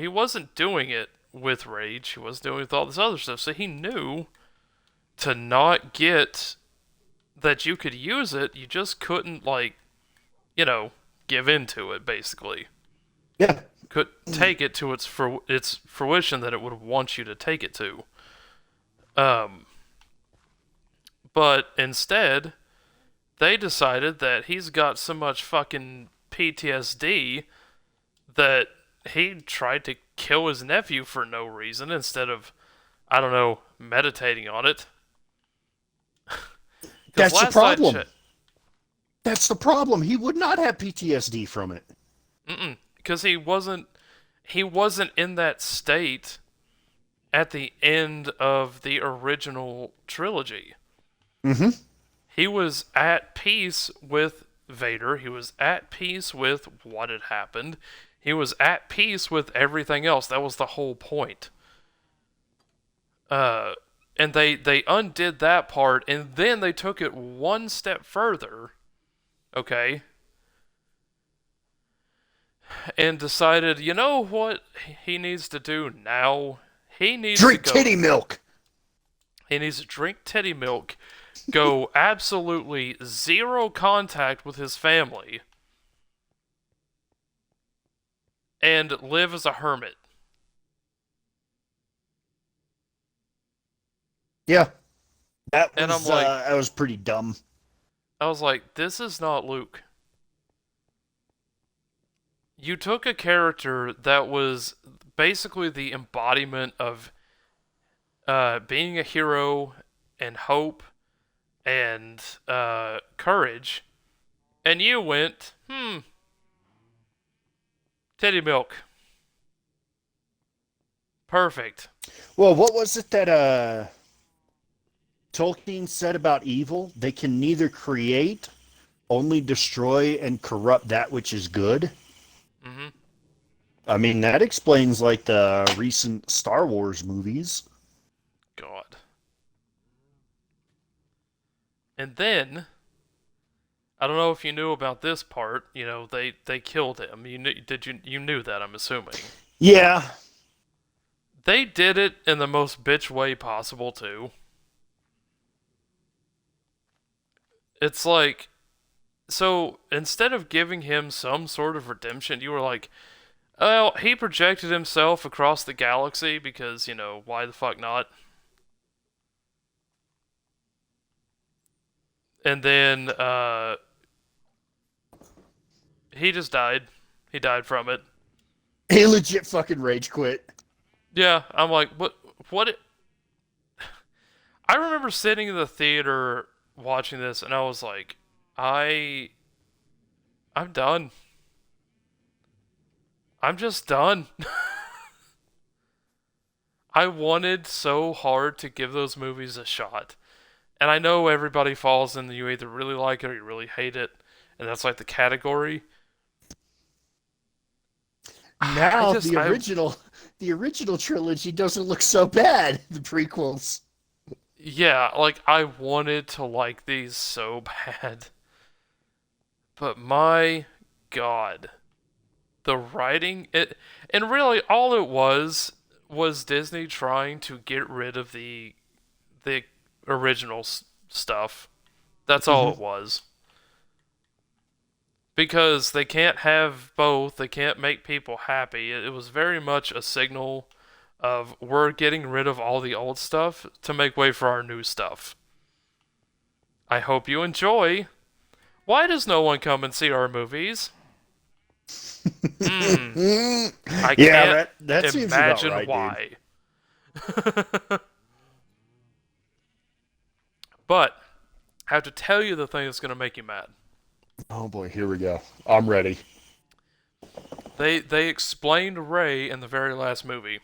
wasn't doing it with rage. He was doing it with all this other stuff. So he knew to not get that you could use it. You just couldn't you know give into it basically. Yeah. Could take it to its fruition that it would want you to take it to. Um, but instead, they decided that he's got so much fucking PTSD that he tried to kill his nephew for no reason instead of, I don't know, meditating on it. Because That's the last I problem. checked, That's the problem. He would not have PTSD from it. because he wasn't in that state at the end of the original trilogy. Mm-hmm. He was at peace with Vader. He was at peace with what had happened. He was at peace with everything else. That was the whole point. Uh, and they undid that part, and then they took it one step further. Okay, and decided, you know what he needs to do now? He needs to Drink go. titty milk. He needs to drink titty milk, go absolutely zero contact with his family, and live as a hermit. Yeah. And I'm like, That was pretty dumb. I was like, this is not Luke. You took a character that was basically the embodiment of being a hero and hope and courage, and you went, titty milk. Perfect. Well, what was it that Tolkien said about evil? They can neither create, only destroy and corrupt that which is good. hmm I mean, that explains like the recent Star Wars movies. God. And then I don't know if you knew about this part. You know, they killed him. You knew that? I'm assuming Yeah. they did it in the most bitch way possible too. It's like, so instead of giving him some sort of redemption, you were like, well, he projected himself across the galaxy because why the fuck not? And then he just died. He died from it. He legit fucking rage quit. Yeah, I'm like, what? I remember sitting in the theater watching this, and I was like, I, I'm done. I'm just done. I wanted so hard to give those movies a shot. And I know everybody falls in you either really like it or you really hate it, and that's like the category. I Now just I the original trilogy doesn't look so bad. The prequels. yeah, like I wanted to like these so bad. But my god, the writing it and really all it was Disney trying to get rid of the original stuff. That's all Hmm. it was. Because they can't have both, they can't make people happy. It was very much a signal of we're getting rid of all the old stuff to make way for our new stuff. I hope you enjoy. Why does no one come and see our movies? Hmm, I Yeah, can't that seems about imagine right, dude. why. But I have to tell you the thing that's going to make you mad. Oh boy, here we go. I'm ready. They explained Ray in the very last movie.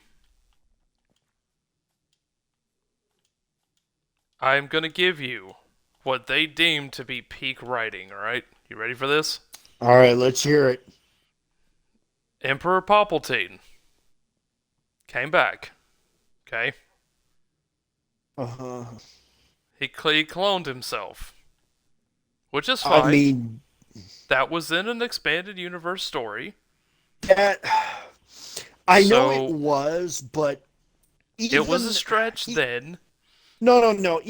I'm going to give you what they deemed to be peak writing, alright? You ready for this? All right, let's hear it. Emperor Palpatine came back. Okay? Uh-huh. He cloned himself, which is I fine. mean, That was in an expanded universe story. that I know it So was, but it was a even stretch e- then. no.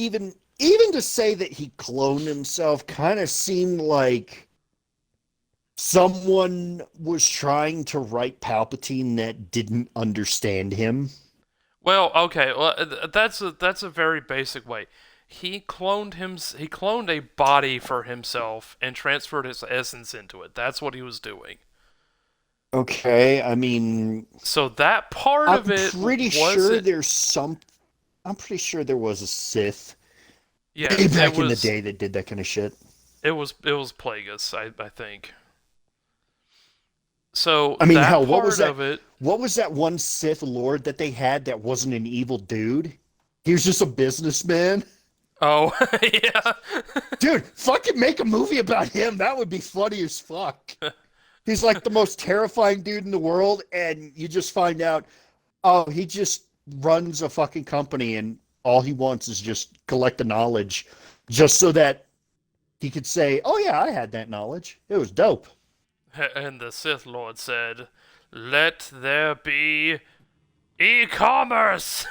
Even to say that he cloned himself kind of seemed like someone was trying to write Palpatine that didn't understand him. Well, okay, well, that's a very basic way. He cloned a body for himself and transferred his essence into it. That's what he was doing. Okay, I mean, So that part I'm of it pretty sure wasn't. there's some. I'm pretty sure there was a Sith way Yes, back in the day that did that kind of shit. it was Plagueis, I think. So I mean, that hell, part of it. what was that one Sith Lord that they had that wasn't an evil dude? He was just a businessman. Oh yeah. Dude, fucking make a movie about him. That would be funny as fuck. He's like the most terrifying dude in the world, and you just find out, oh, he just runs a fucking company, and all he wants is just collect the knowledge, just so that he could say, oh yeah, I had that knowledge. It was dope. And the Sith Lord said, "Let there be e-commerce."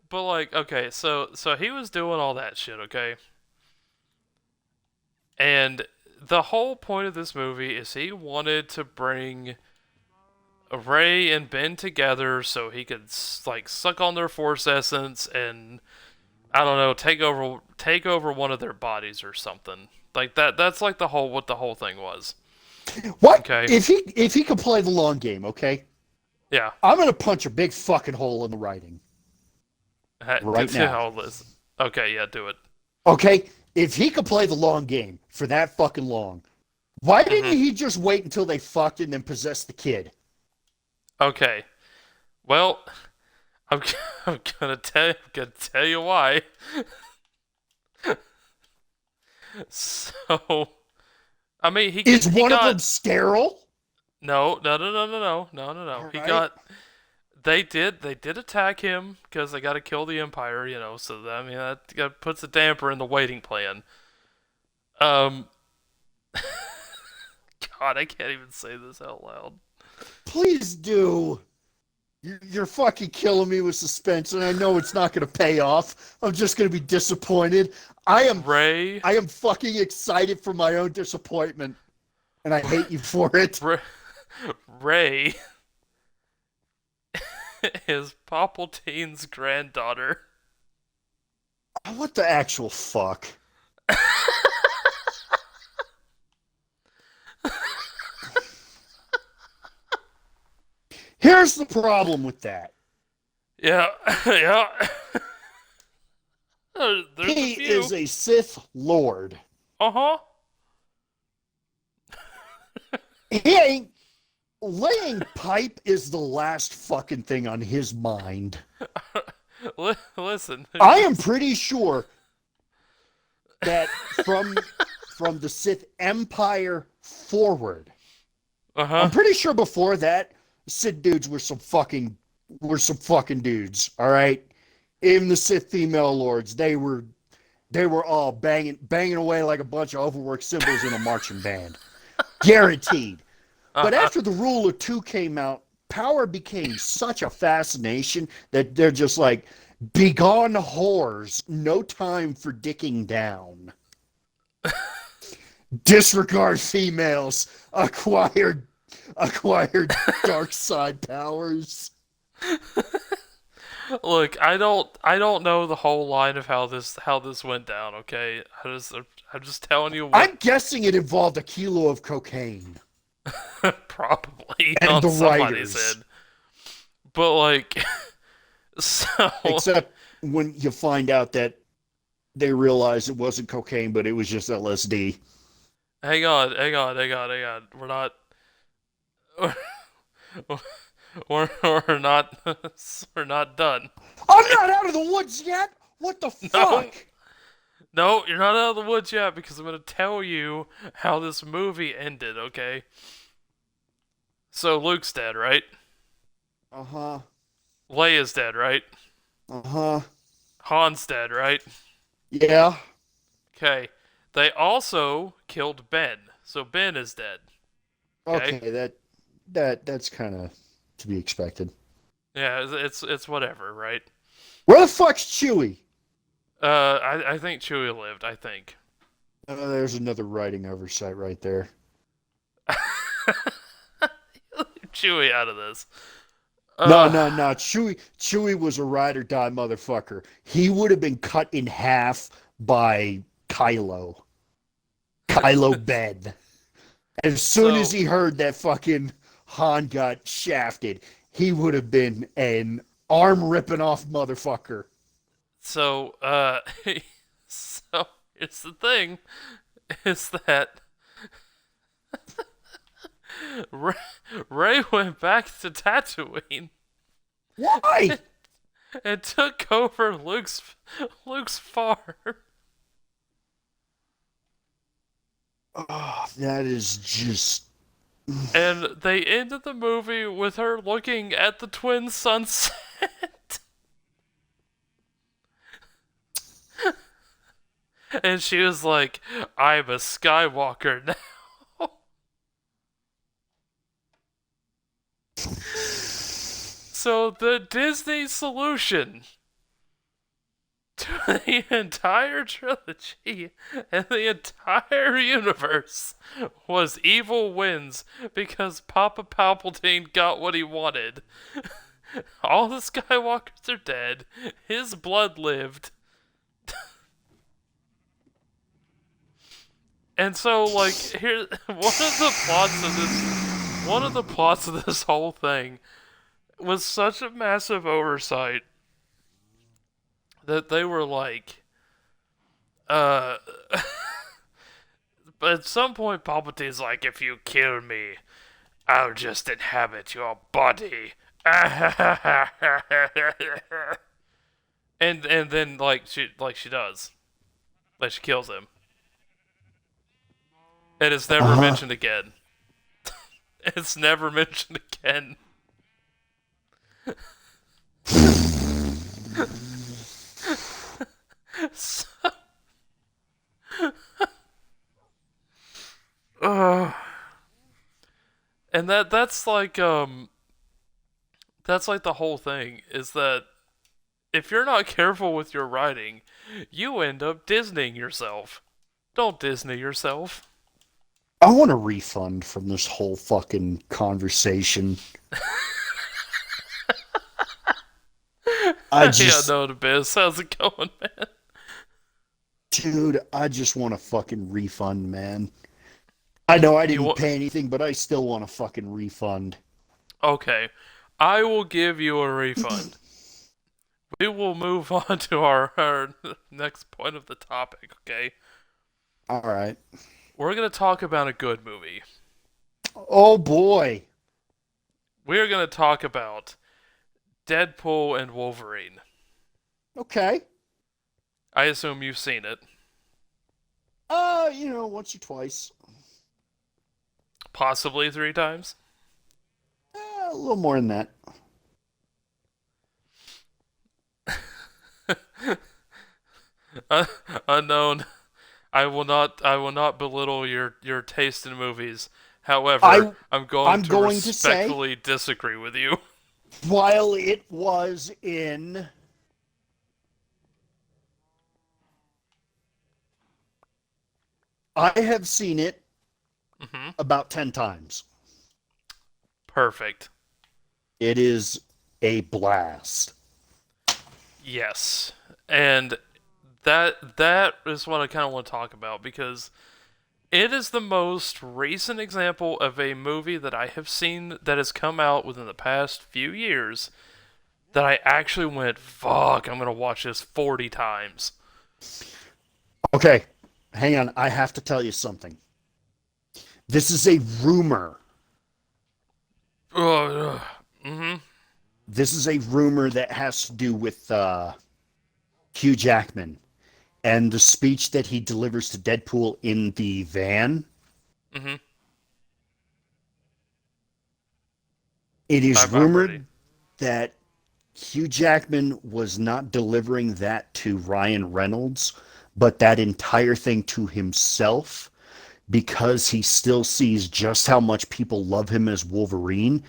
But like, okay, so he was doing all that shit, okay? And the whole point of this movie is he wanted to bring Ray and Ben together so he could like suck on their force essence and I don't know, take over one of their bodies or something. Like that's like the whole what the whole thing was. What Okay. if he could play the long game? Okay, Yeah. I'm gonna punch a big fucking hole in the writing right now. Okay, yeah, do it. Okay, if he could play the long game for that fucking long, why didn't Mhm. he just wait until they fucked and then possess the kid? Okay. Well, I'm, I'm gonna tell you why. So, I mean, Is he one of got them sterile? no. All He right. got they did attack him because they got to kill the Empire, you know. So I mean that puts a damper in the waiting plan. Um, God, I can't even say this out loud. Please do. You're fucking killing me with suspense, and I know it's not going to pay off. I'm just going to be disappointed. I am Ray, I am fucking excited for my own disappointment, and I hate you for it. Ray, Ray is Palpatine's granddaughter. What the actual fuck? Here's the problem with that. Yeah, yeah. There's a He few. is a Sith Lord. Uh huh. He ain't laying pipe is the last fucking thing on his mind. Listen. I am pretty sure that from the Sith Empire forward, Uh I'm huh. pretty sure before that, Sith dudes were some fucking dudes. All right, even the Sith female lords, they were all banging away like a bunch of overworked cymbals in a marching band, guaranteed. Uh But huh. after the Rule of Two came out, power became such a fascination that they're just like, begone whores, no time for dicking down. Disregard females, acquired dark side powers. Look, I don't know the whole line of how this went down. Okay, I'm just telling you what I'm guessing it involved a kilo of cocaine probably and on the somebody's writers. head. But like, so Except when you find out that they realize it wasn't cocaine, but it was just LSD. hang on. We're not we're not done. I'm not out of the woods yet. What the No, fuck? no, you're not out of the woods yet because I'm gonna tell you how this movie ended. Okay, so Luke's dead, right? Uh huh. Leia's dead, right? Uh huh. Han's dead, right? Yeah. Okay. They also killed Ben, so Ben is dead. Okay. Okay. That's kind of to be expected. Yeah, it's whatever, right? Where the fuck's Chewie? I think Chewie lived. I think. There's another writing oversight right there. Chewie out of this. No, Uh, no, no. Chewie was a ride or die motherfucker. He would have been cut in half by Kylo Ben. As soon as so he heard that fucking Han got shafted, he would have been an arm ripping off motherfucker. so so here's the thing, is that Ray, Ray went back to Tatooine Why? and took over Luke's farm. Oh, that is just. And they ended the movie with her looking at the twin sunset. And she was like, I'm a Skywalker now. So the Disney solution to the entire trilogy and the entire universe was evil wins because Papa Palpatine got what he wanted. All the Skywalkers are dead. His blood lived. And so, like, here, one of the plots of this whole thing was such a massive oversight that they were like, uh, but at some point, Palpatine's like, if you kill me, I'll just inhabit your body. And then she does, like she kills him, and it's never Uh huh. mentioned again. It's never mentioned again. So, uh, and that's like the whole thing is that if you're not careful with your writing, you end up Disneying yourself. Don't Disney yourself. I want a refund from this whole fucking conversation. I Yeah, just, no, the biz. How's it going, man? dude, I just want a fucking refund, man. I know I You didn't want? pay anything, but I still want a fucking refund. Okay. I will give you a refund. We will move on to our next point of the topic, okay? All right. We're going to talk about a good movie. Oh boy. We're going to talk about Deadpool and Wolverine. Okay. I assume you've seen it. Once or twice. Possibly 3 times. A little more than that. Unknown. I will not belittle your taste in movies. However, I I'm going I'm to going to say, respectfully disagree with you. while it was in, I have seen it Hmm. about 10 times. Perfect. It is a blast. Yes. And that is what I kind of want to talk about because it is the most recent example of a movie that I have seen that has come out within the past few years that I actually went, fuck, I'm going to watch this 40 times. Okay, hang on. I have to tell you something. This is a rumor. Mm-hmm. This is a rumor that has to do with Hugh Jackman and the speech that he delivers to Deadpool in the van. Mm-hmm. It is I'm ready. rumored that Hugh Jackman was not delivering that to Ryan Reynolds, but that entire thing to himself because he still sees just how much people love him as Wolverine,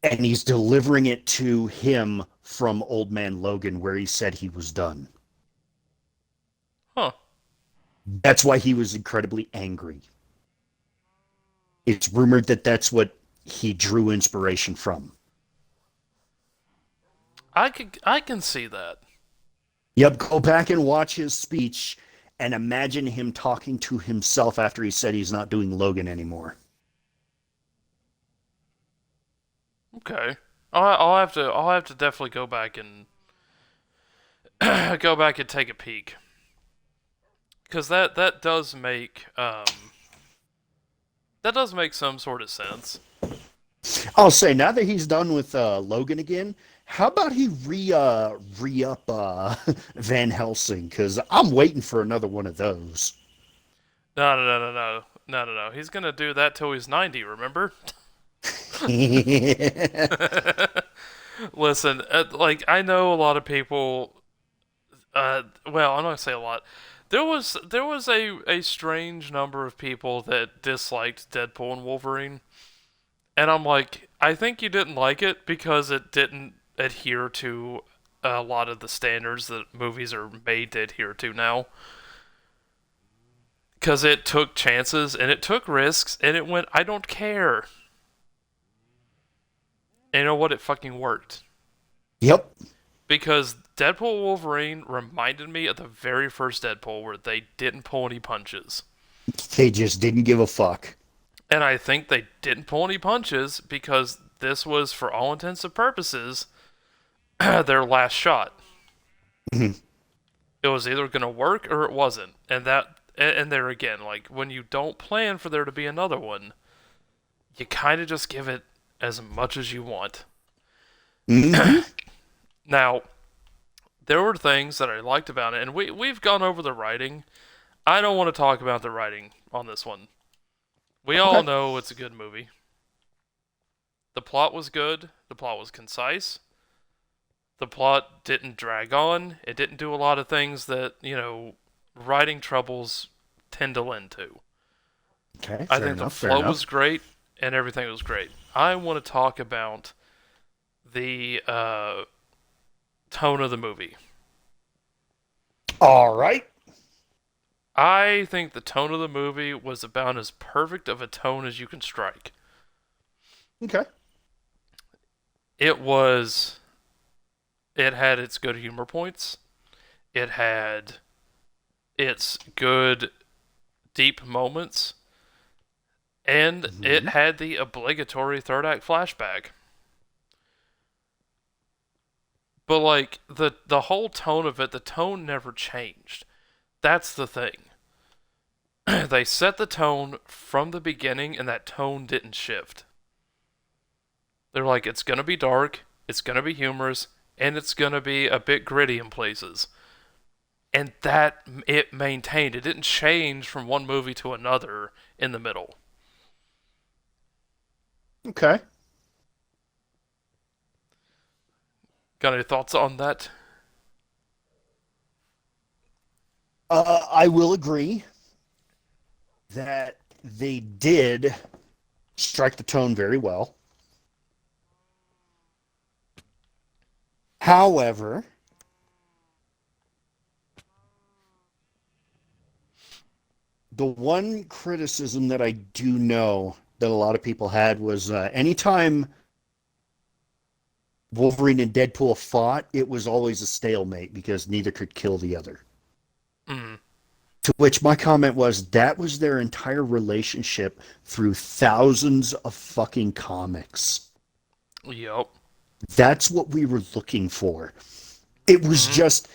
and he's delivering it to him from Old Man Logan, where he said he was done. Huh. That's why he was incredibly angry. It's rumored that that's what he drew inspiration from. I can see that. Yep, go back and watch his speech and imagine him talking to himself after he said he's not doing Logan anymore. Okay. I'll have to definitely go back and go back and take a peek because that does make some sort of sense. I'll say now that he's done with Logan again, how about he re up Van Helsing? Because I'm waiting for another one of those. No, no, no, no, no, no, no, no. He's gonna do that till he's 90. Remember? Listen, like I know a lot of people. Well, I'm not gonna say a lot. There was a strange number of people that disliked Deadpool and Wolverine, and I'm like, I think you didn't like it because it didn't adhere to a lot of the standards that movies are made to adhere to now. Because it took chances and it took risks and it went, I don't care. And you know what? It fucking worked. Yep, Because Deadpool Wolverine reminded me of the very first Deadpool where they didn't pull any punches. they just didn't give a fuck. And I think they didn't pull any punches because this was, for all intents and purposes, their last shot. It was either going to work or it wasn't. And there again, like when you don't plan for there to be another one, you kind of just give it as much as you want. Mm-hmm. Now, there were things that I liked about it, and we've gone over the writing. I don't want to talk about the writing on this one. We all Okay. know it's a good movie. The plot was good. The plot was concise. The plot didn't drag on. It didn't do a lot of things that, writing troubles tend to lend to. Okay. I Fair think the enough. Fair flow was enough. great and everything was great. I want to talk about the tone of the movie. All right. I think the tone of the movie was about as perfect of a tone as you can strike. Okay. It was. It had its good humor points. It had its good deep moments, and it Mm-hmm. had the obligatory third act flashback. But like the whole tone of it, the tone never changed. That's the thing. They set the tone from the beginning, and that tone didn't shift. They're like, it's gonna be dark, it's gonna be humorous, and it's gonna be a bit gritty in places. And that it maintained. It didn't change from one movie to another in the middle. Okay. Got any thoughts on that? I will agree that they did strike the tone very well. However, the one criticism that I do know that a lot of people had was anytime Wolverine and Deadpool fought, it was always a stalemate because neither could kill the other. Mm. To which my comment was that was their entire relationship through thousands of fucking comics. Yep. That's what we were looking for. It was Mm-hmm. just,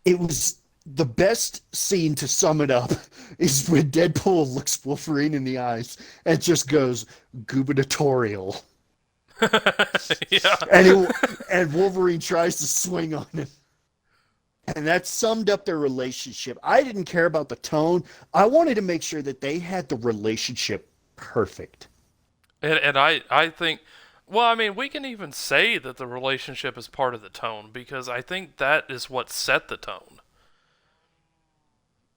it was the best scene to sum it up is when Deadpool looks Wolverine in the eyes and just goes gubernatorial. Yeah. And Wolverine tries to swing on him. And that summed up their relationship. I didn't care about the tone. I wanted to make sure that they had the relationship perfect. And I think, well, I mean, we can even say that the relationship is part of the tone because I think that is what set the tone.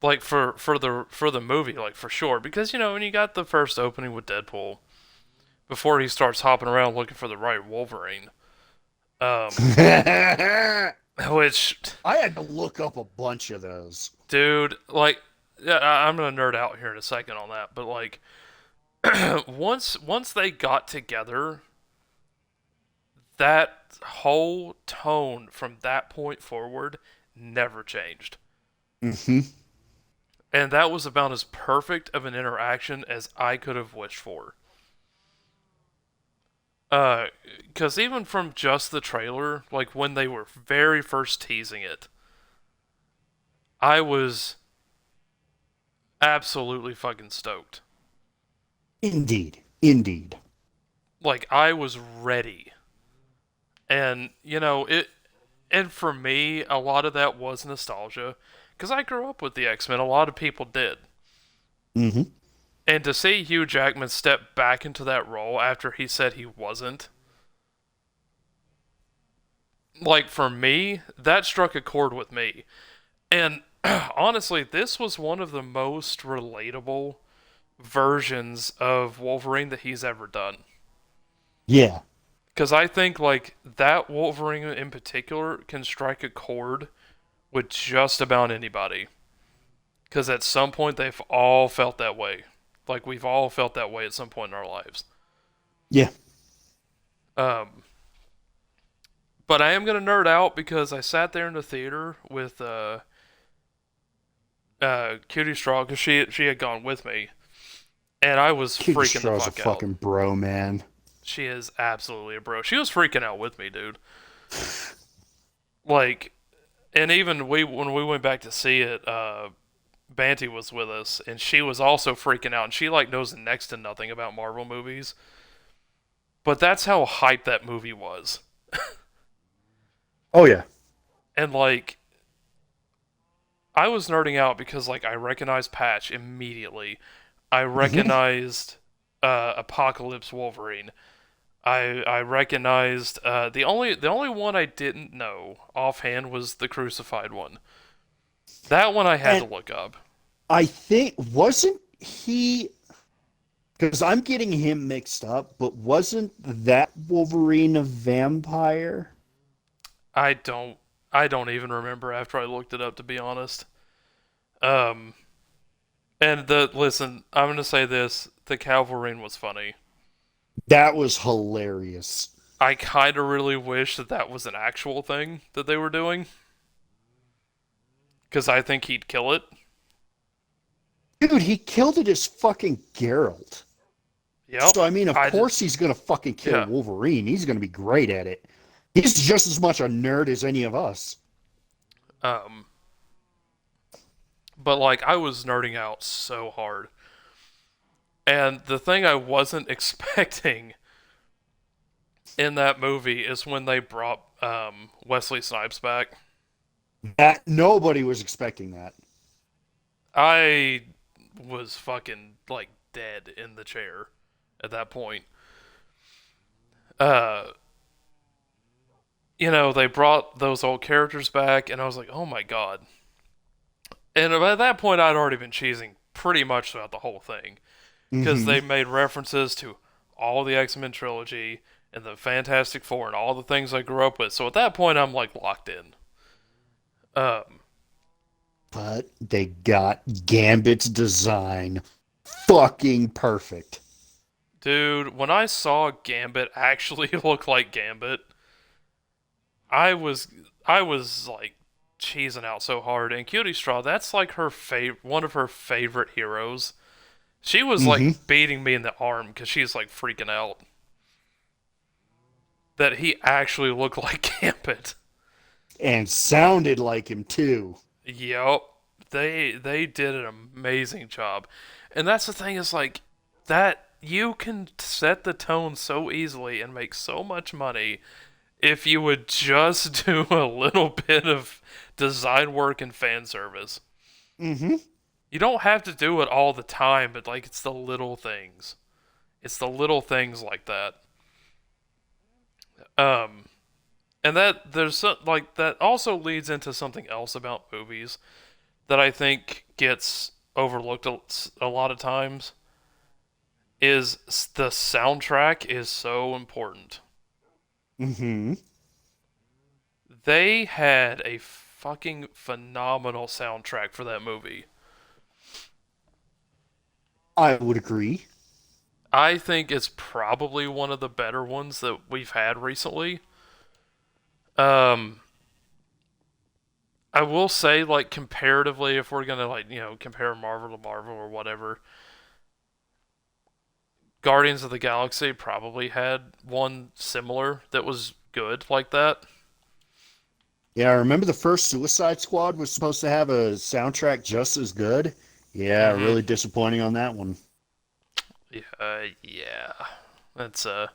Like for the movie, like for sure, because you know when you got the first opening with Deadpool before he starts hopping around looking for the right Wolverine, um, I which, had to look up a bunch of those. dude, like, yeah, I'm gonna nerd out here in a second on that, but like, once they got together, that whole tone from that point forward never changed. Mm-hmm. And that was about as perfect of an interaction as I could have wished for. Because even from just the trailer, like when they were very first teasing it, I was absolutely fucking stoked. Indeed. Indeed. Like, I was ready. And, you know, and for me, a lot of that was nostalgia. Because I grew up with the X Men, a lot of people did. Mm-hmm. And to see Hugh Jackman step back into that role after he said he wasn't, like for me, that struck a chord with me. And honestly, this was one of the most relatable versions of Wolverine that he's ever done. Yeah. Because I think like that Wolverine in particular can strike a chord with just about anybody. Because at some point they've all felt that way. Like we've all felt that way at some point in our lives. Yeah. Um, but I am gonna nerd out because I sat there in the theater with Cutie Straw because she had gone with me, and I was Cutie freaking the Straw's a fuck out. fucking bro, man. She is absolutely a bro. She was freaking out with me, dude. Like, and even we when we went back to see it, Banty was with us, and she was also freaking out, and she like knows next to nothing about Marvel movies. But that's how hyped that movie was, Oh, yeah. and like I was nerding out because like I recognized Patch immediately. I Mm-hmm. recognized Apocalypse Wolverine. I recognized the only one I didn't know offhand was the crucified one. That one I had to And look up. I think, wasn't he, because I'm getting him mixed up, but wasn't that Wolverine a vampire? I don't I don't even remember after I looked it up to be honest. Um and the listen, I'm gonna say this: the Calverine was funny. That was hilarious. I kind of really wish that that was an actual thing that they were doing because I think he'd kill it. Dude, he killed it as fucking Geralt. Yep. So, I mean, of I course he's going to fucking kill yeah. Wolverine. He's going to be great at it. He's just as much a nerd as any of us. Um, but like I was nerding out so hard. And the thing I wasn't expecting in that movie is when they brought Wesley Snipes back. That nobody was expecting that. I was fucking like dead in the chair at that point. Uh, they brought those old characters back, and I was like, oh my god. And by that point, I'd already been cheesing pretty much throughout the whole thing because Mm-hmm. they made references to all the X Men trilogy and the Fantastic Four and all the things I grew up with. So at that point, I'm like locked in. Um, But they got Gambit's design fucking perfect. dude, when I saw Gambit actually look like Gambit, I was I was like cheesing out so hard. And Cutie Straw, that's like one of her favorite heroes. She was Mm-hmm. like beating me in the arm because she's like freaking out that he actually looked like Gambit. And sounded like him too. Yep, they did an amazing job, and that's the thing is like that you can set the tone so easily and make so much money if you would just do a little bit of design work and fan service. Mm-hmm. You don't have to do it all the time, but like it's the little things. It's the little things like that. Um, and that like that also leads into something else about movies that I think gets overlooked a lot of times is the soundtrack is so important. Mm-hmm. They had a fucking phenomenal soundtrack for that movie. I would agree. I think it's probably one of the better ones that we've had recently. Um, I will say, like, comparatively, if we're gonna, like, compare Marvel to Marvel or whatever, Guardians of the Galaxy probably had one similar that was good like that. Yeah, I remember the first Suicide Squad was supposed to have a soundtrack just as good. Yeah, Mm-hmm. really disappointing on that one. Yeah, that's a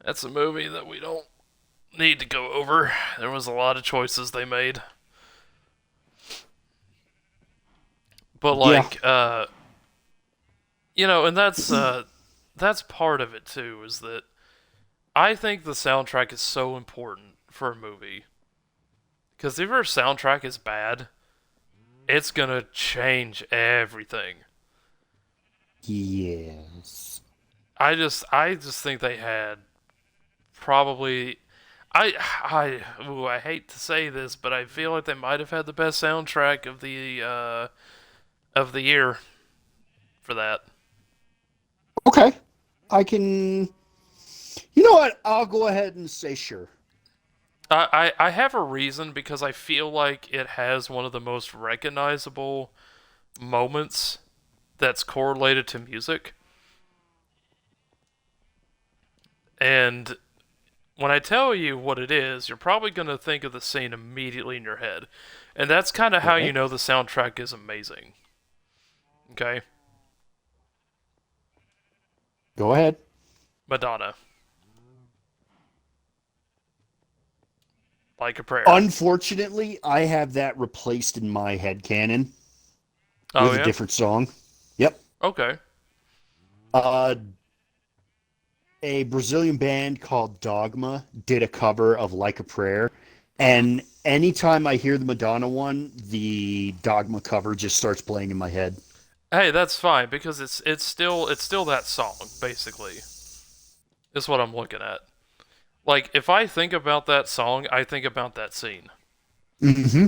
that's a movie that we don't need to go over. There was a lot of choices they made, but Yeah. like, and that's part of it too. Is that I think the soundtrack is so important for a movie because if your soundtrack is bad, it's gonna change everything. Yes. I just think they had probably I hate to say this, but I feel like they might have had the best soundtrack of the year for that. Okay. I can. You know what? I'll go ahead and say sure. I have a reason because I feel like it has one of the most recognizable moments that's correlated to music. And when I tell you what it is, you're probably going to think of the scene immediately in your head. And that's kind of how you Okay. know the soundtrack is amazing. Okay? Go ahead. Madonna, like a prayer. Unfortunately, I have that replaced in my head canon Oh with a yeah? different song. Yep. Okay. Uh, a Brazilian band called Dogma did a cover of Like a Prayer. Mhm. And anytime I hear the Madonna one, the Dogma cover just starts playing in my head. Hey, that's fine because it's still that song basically. Is what I'm looking at. Like if I think about that song, I think about that scene. Mm-hmm.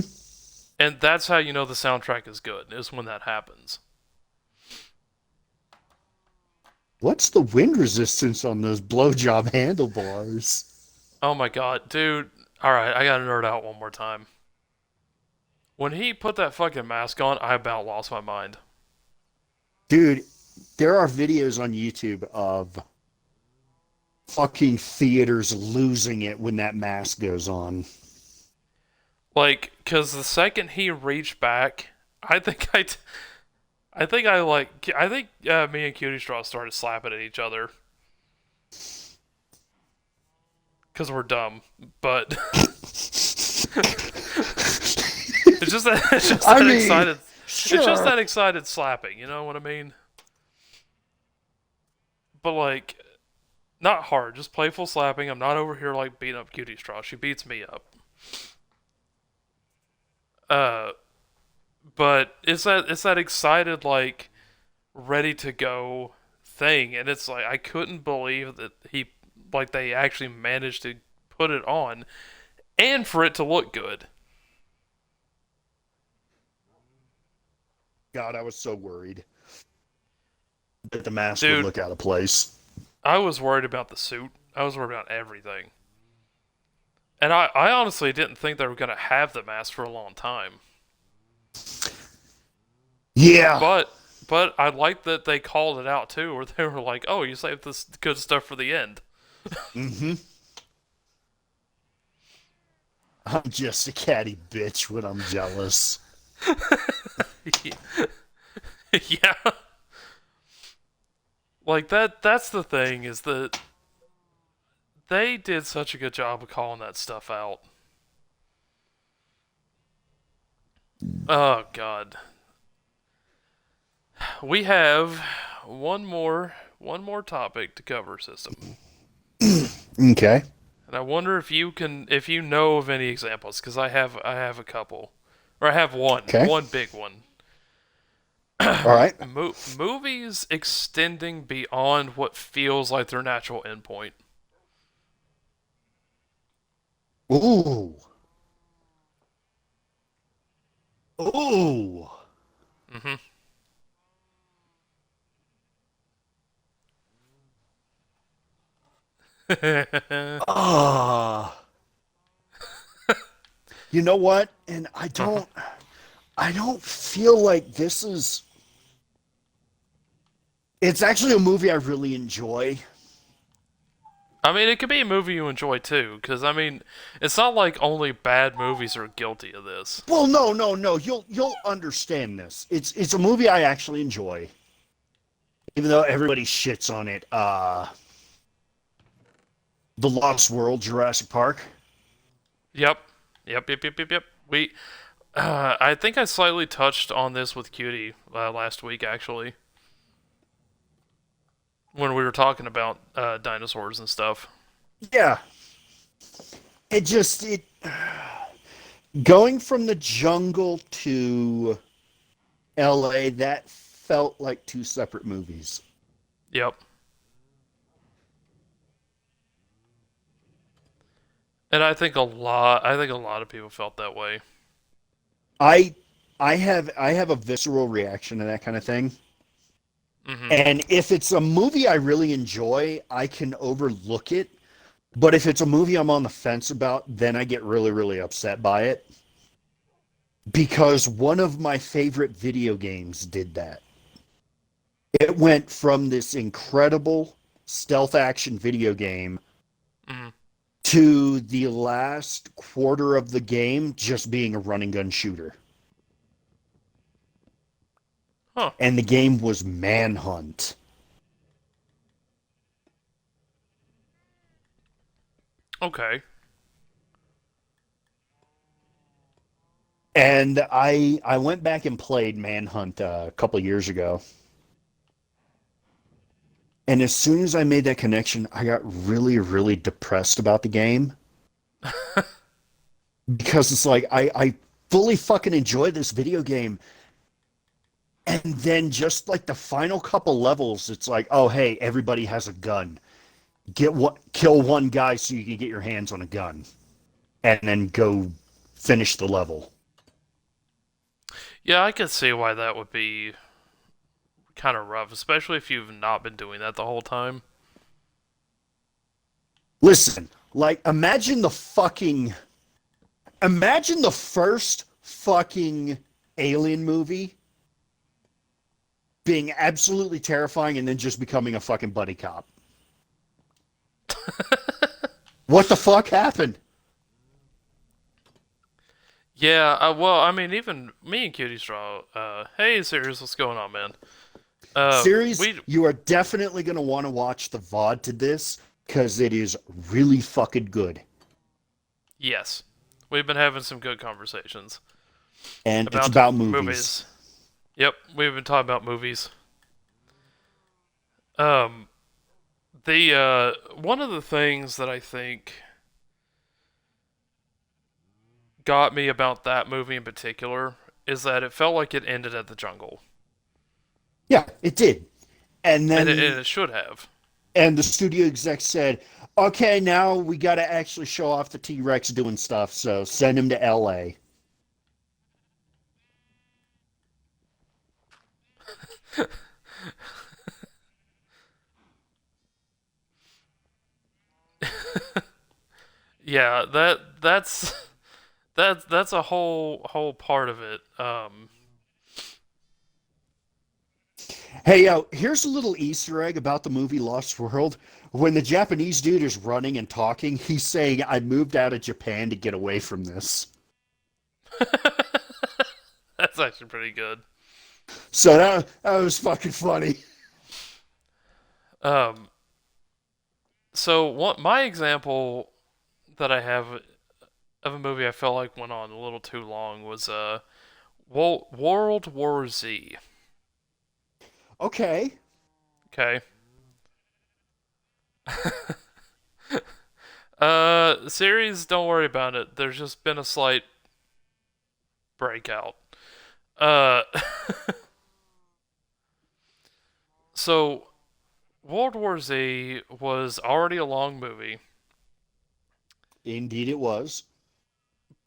And that's how you know the soundtrack is good, is when that happens. What's the wind resistance on those blowjob handlebars? Oh my god, dude. Alright, I gotta nerd out one more time. When he put that fucking mask on, I about lost my mind. Dude, there are videos on YouTube of fucking theaters losing it when that mask goes on. Like, cause the second he reached back, I think I think I like, I think me and Cutie Straw started slapping at each other because we're dumb. But it's just I that mean, excited, it's just sure. that excited slapping. You know what I mean? But like, not hard, just playful slapping. I'm not over here like beating up Cutie Straw. She beats me up. Uh, but it's that excited like ready to go thing, and it's like I couldn't believe that he like they actually managed to put it on and for it to look good. God, I was so worried that the mask would Dude, look out of place. I was worried about the suit. I was worried about everything. And I honestly didn't think they were going to have the mask for a long time. Yeah. But I like that they called it out too, where they were like, "Oh, you saved this good stuff for the end." Mm-hmm. I'm just a catty bitch when I'm jealous. Yeah, like that's the thing is that they did such a good job of calling that stuff out. Oh god. We have one more topic to cover, system. Okay. And I wonder if you know of any examples cuz I have a couple. Or I have Okay. one big one. All right. Movies extending beyond what feels like their natural endpoint. Ooh. Ooh. Mhm. Ah. You know what? And I don't feel like this is it's actually a movie I really enjoy. I mean, it could be a movie you enjoy too, because I mean, it's not like only bad movies are guilty of this. Well, no. You'll understand this. It's a movie I actually enjoy, even though everybody shits on it. The Lost World, Jurassic Park. Yep, yep. I think I slightly touched on this with Cutie last week, actually, when we were talking about dinosaurs and stuff. Yeah, it going from the jungle to L.A. That felt like two separate movies. Yep, and I think a lot of people felt that way. I I have a visceral reaction to that kind of thing. Hmm. And if it's a movie I really enjoy, I can overlook it. But if it's a movie I'm on the fence about, then I get really, really upset by it. Because one of my favorite video games did that. It went from this incredible stealth action video game Hmm. to the last quarter of the game just being a running gun shooter. Huh. And the game was Manhunt. Okay. And I went back and played Manhunt a couple years ago. And as soon as I made that connection, I got really, really depressed about the game because it's like I fully fucking enjoyed this video game. And then just like the final couple levels, it's like, oh hey, everybody has a gun. Get what kill one guy so you can get your hands on a gun. And then go finish the level. Yeah, I could see why that would be kind of rough, especially if you've not been doing that the whole time. Listen, like imagine the first fucking Alien movie being absolutely terrifying and then just becoming a fucking buddy cop. What the fuck happened? Yeah, well, I mean, even me and Cutie Straw, hey, Sirius, what's going on, man? Series, We, you are definitely going to want to watch the VOD to this because it is really fucking good. yes, we've been having some good conversations And it's about about movies. movies. Yep, we've been talking about movies. Um, one of the things that I think got me about that movie in particular is that it felt like it ended at the jungle, Yeah, it did. And and then it should have. and the studio exec said, "Okay, now we got to actually show off the T-Rex doing stuff, so send him to LA." Yeah, that's a whole part of it. Hey, here's a little Easter egg about the movie Lost World. When the Japanese dude is running and talking, he's saying, "I moved out of Japan to get away from this." That's actually pretty good. So that was fucking funny. Um, so what my example that I have of a movie I felt like went on a little too long was World War Z. Okay. Okay. Series, don't worry about it. There's just been a slight breakout. Uh, so World War Z was already a long movie, Indeed, it was.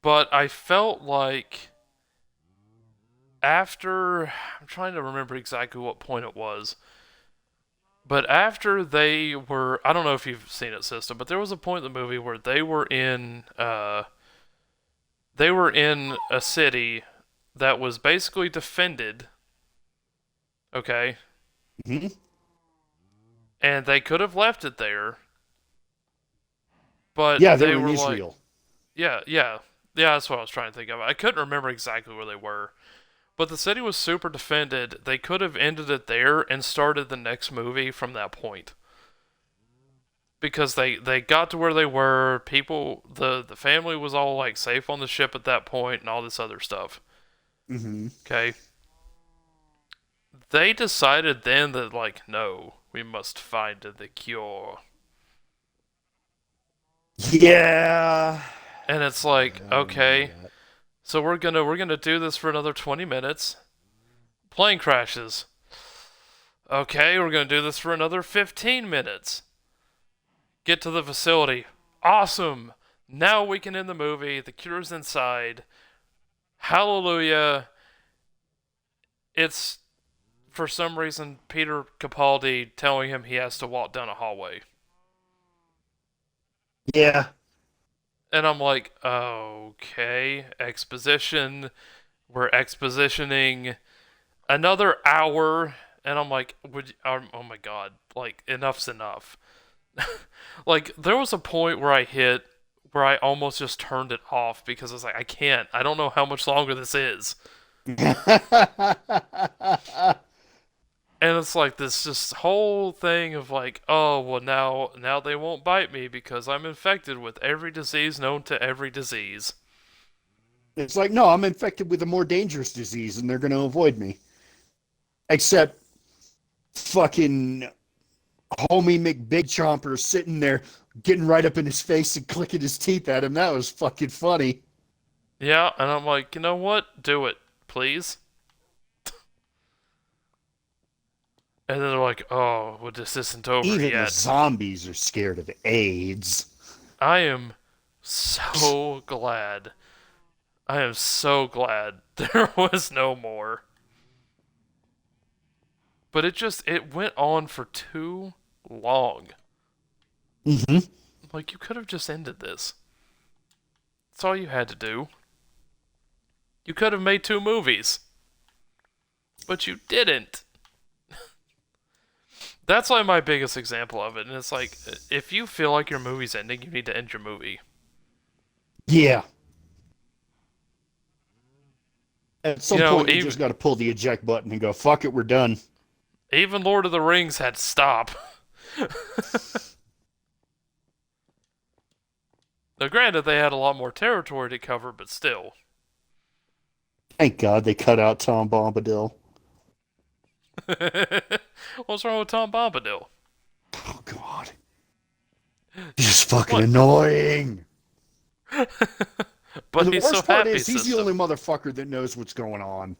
but I felt like after I'm trying to remember exactly what point it was, but after they were I don't know if you've seen it, System, but there was a point in the movie where they were in a city that was basically defended, okay? Hmm. And they could have left it there, but Yeah, they they were in were like, Israel. yeah, that's what I was trying to think of. I couldn't remember exactly where they were, but the city was super defended. They could have ended it there and started the next movie from that point. Because they got to where they were, people the family was all like safe on the ship at that point and all this other stuff. Hmm. Okay. They decided then that like no, we must find the cure. Yeah. And it's like, I remember okay, that. so we're gonna do this for another 20 minutes. Plane crashes. Okay, we're gonna do this for another 15 minutes. Get to the facility. Awesome. Now we can end the movie. The cure's inside. Hallelujah. It's for some reason Peter Capaldi telling him he has to walk down a hallway. Yeah. And I'm like, okay, exposition. We're expositioning another hour. And I'm like, oh my god, like, enough's enough. Like, there was a point where I almost just turned it off because I was like, I can't. I don't know how much longer this is. And it's like this just whole thing of like, oh well, now they won't bite me because I'm infected with every disease known to every disease. It's like, no, I'm infected with a more dangerous disease and they're going to avoid me. Except fucking homie McBig Chomper sitting there getting right up in his face and clicking his teeth at him. That was fucking funny. Yeah, and I'm like, you know what? Do it, please. And then they're like, oh, well, this isn't over Even the yet. zombies are scared of AIDS. I am so glad. I am so glad there was no more. But it went on for too long. Hmm. Like, you could have just ended this. That's all you had to do. You could have made two movies. But you didn't. That's like my biggest example of it, and it's like if you feel like your movie's ending, you need to end your movie. Yeah. At You some know, point, you just got to pull the eject button and go, fuck it, we're done. even Lord of the Rings had to stop. Now, granted, they had a lot more territory to cover, but still. Thank God they cut out Tom Bombadil. What's wrong with Tom Bombadil? Oh, God. He's fucking What? annoying. But And the he's so worst part happy, is, he's the only system. motherfucker that knows what's going on.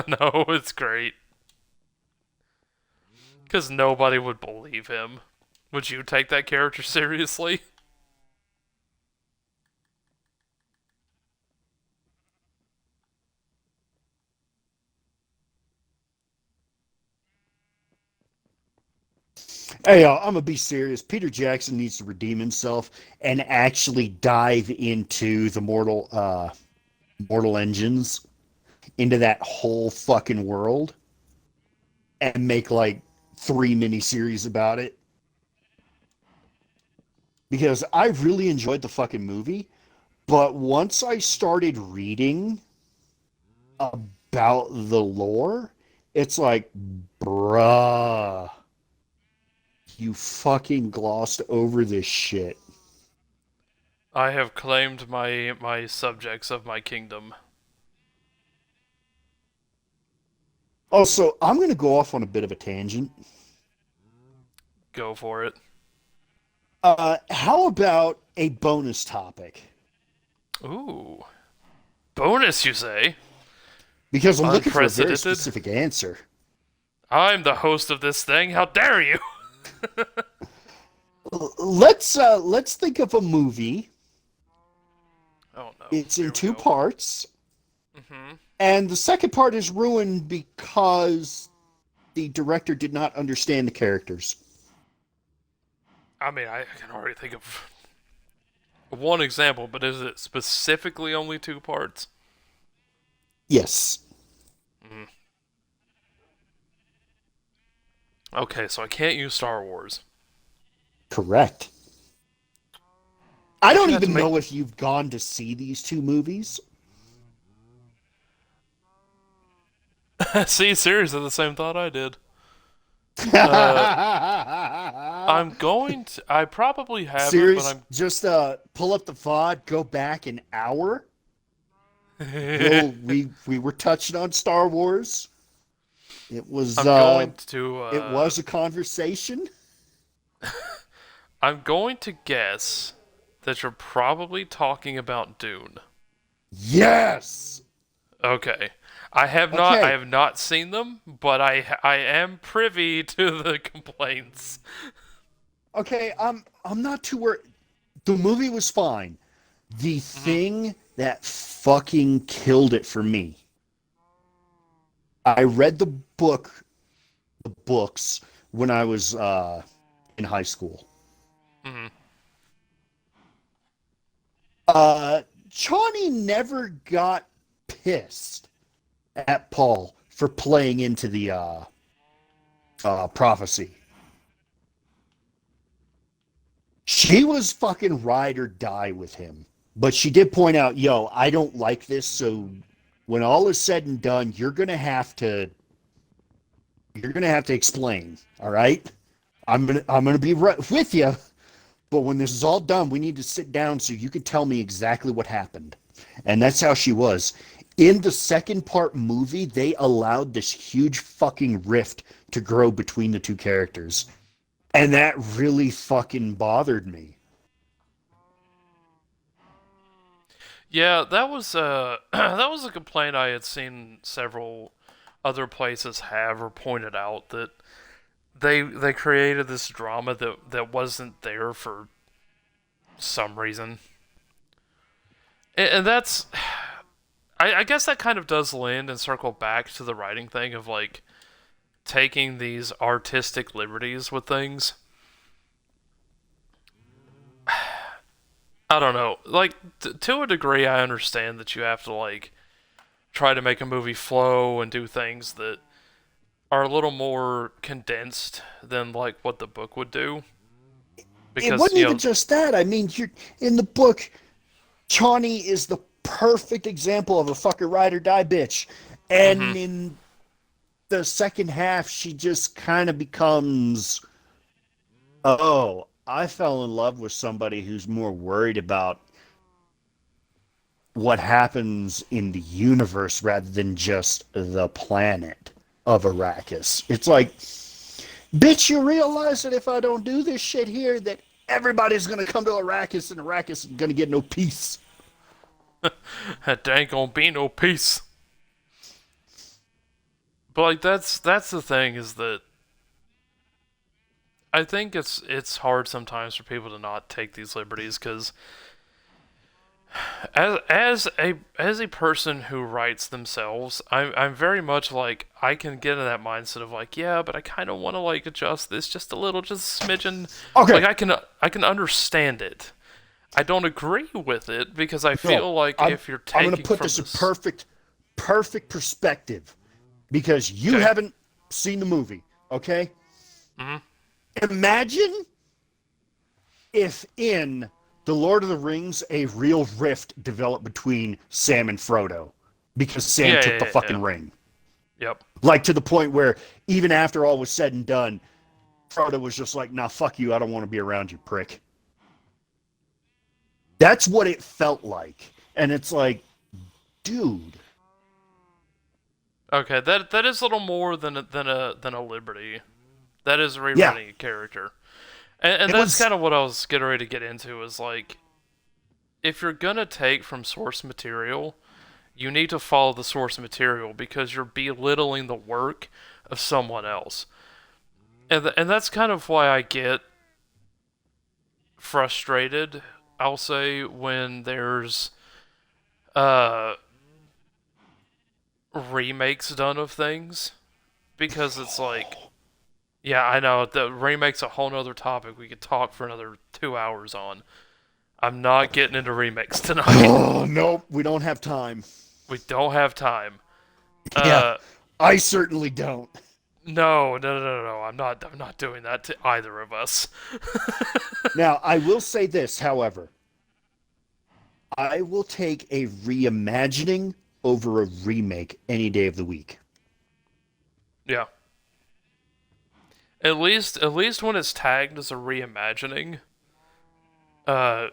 No, it's great. Because nobody would believe him. Would you take that character seriously? Hey, I'm gonna be serious. Peter Jackson needs to redeem himself and actually dive into the Mortal Engines, into that whole fucking world, and make like 3 miniseries about it. Because I really enjoyed the fucking movie, but once I started reading about the lore, it's like, bruh, you fucking glossed over this shit. I have claimed my subjects of my kingdom. Also, I'm going to go off on a bit of a tangent. Go for it. How about a bonus topic? Ooh. Bonus, you say? Because I'm looking for a very Unprecedented? specific answer. I'm the host of this thing. How dare you? Let's think of a movie. Oh no. It's Here in we two go. parts, Mm-hmm. and the second part is ruined because the director did not understand the characters. I mean, I can already think of one example, but is it specifically only two parts? Yes, Mm. Okay, so I can't use Star Wars. correct. I I don't should have to even make. know if you've gone to see these two movies. See, seriously, the same thought I did. Uh, I'm going to. I probably haven't, but Serious, I'm. just pull up the VOD, go back an hour. We were touching on Star Wars. It was I'm uh going to. it was a conversation. I'm going to guess that you're probably talking about Dune. Yes. Okay. I have not. I Okay. have not seen them, but I am privy to the complaints. Okay, I'm not too worried. The movie was fine. The Mhm. thing that fucking killed it for me. I read the books when I was in high school. Mhm. Chani never got pissed at Paul for playing into the prophecy. She was fucking ride or die with him. But she did point out, yo, I don't like this, so when all is said and done, you're gonna have to explain, all right? I'm gonna be right with you, but when this is all done, we need to sit down so you can tell me exactly what happened. And that's how she was. In the second part movie, they allowed this huge fucking rift to grow between the two characters. And that really fucking bothered me. Yeah, that was that was a complaint I had seen several other places have or pointed out that they created this drama that wasn't there for some reason. And that's I guess that kind of does lend and circle back to the writing thing of like taking these artistic liberties with things. I don't know. Like to a degree I understand that you have to like try to make a movie flow and do things that are a little more condensed than like what the book would do It because wasn't even just that. I mean, you're in the book. Chani is the perfect example of a fucking ride or die bitch, hmm and in the second half, she just kind of becomes, oh, I fell in love with somebody who's more worried about what happens in the universe rather than just the planet of Arrakis. It's like, bitch, you realize that if I don't do this shit here, that everybody's gonna come to Arrakis and Arrakis is gonna get no peace. there ain't gonna be no peace. But like that's the thing is that I think it's hard sometimes for people to not take these liberties because as a person who writes themselves, I'm very much like I can get in that mindset of like yeah, but I kind of want to like adjust this just a little, just a smidgen. Like Okay, I can understand it. I don't agree with it because I no, feel like I'm if you're I'm gonna taking put from this in this, perfect perspective because you okay, haven't seen the movie. Okay, hmm imagine if in the Lord of the Rings a real rift developed between Sam and Frodo because Sam yeah, took the yeah, yeah, fucking ring. yep, Like to the point where even after all was said and done, Frodo was just like, "Nah, fuck you. I don't want to be around you, prick." That's what it felt like, and it's like, dude, okay, that is a little more than a liberty. That is yeah, rewriting a character. And it that's was. kind of what I was getting ready to get into is like if you're gonna take from source material, you need to follow the source material because you're belittling the work of someone else. And that's kind of why I get frustrated, I'll say, when there's uh remakes done of things because it's like yeah, I know the remake's a whole nother topic we could talk for another 2 hours on. I'm not getting into remakes tonight. Oh nope, we don't have time. We don't have time. Yeah, Uh, I certainly don't. no, no, no, no, no. I'm not doing that to either of us. Now, I will say this, however, I will take a reimagining over a remake any day of the week. Yeah. At least when it's tagged as a reimagining, uh,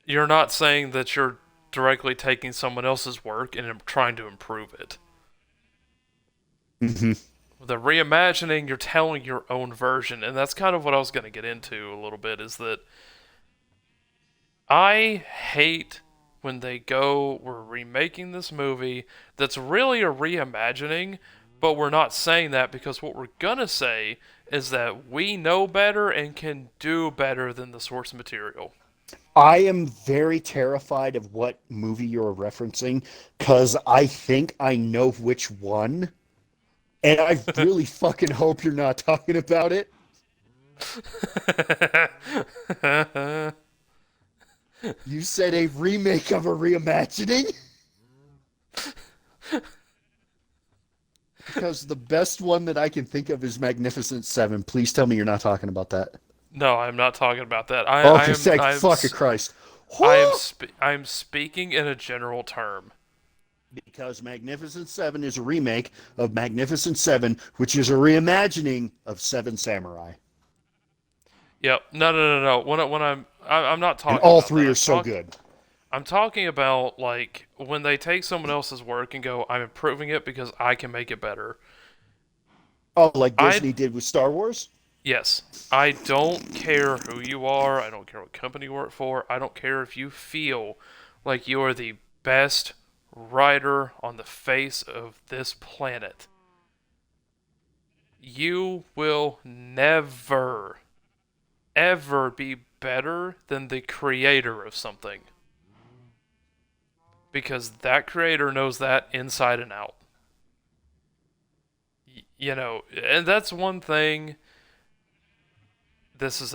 you're not saying that you're directly taking someone else's work and trying to improve it. Mm-hmm. The reimagining, you're telling your own version, and that's kind of what I was going to get into a little bit. Is that I hate when they go, we're remaking this movie that's really a reimagining, but we're not saying that because what we're gonna say is that we know better and can do better than the source material. I am very terrified of what movie you're referencing because I think I know which one, and I really fucking hope you're not talking about it. You said a remake of a reimagining? Because the best one that I can think of is Magnificent Seven. Please tell me you're not talking about that. No, I'm not talking about that. I, Oh, I for am sake, I'm fucking Christ. I'm Whew! I'm speaking in a general term. Because Magnificent Seven is a remake of Magnificent Seven, which is a reimagining of Seven Samurai. Yep. No, no, no, no. I'm not And talking all about that. three are so good. I'm talking about like when they take someone else's work and go, I'm improving it because I can make it better. Oh, like I Disney did with Star Wars? Yes, I don't care who you are. I don't care what company you work for. I don't care if you feel like you are the best writer on the face of this planet. You will never, ever be better than the creator of something. Because that creator knows that inside and out. And that's one thing. This is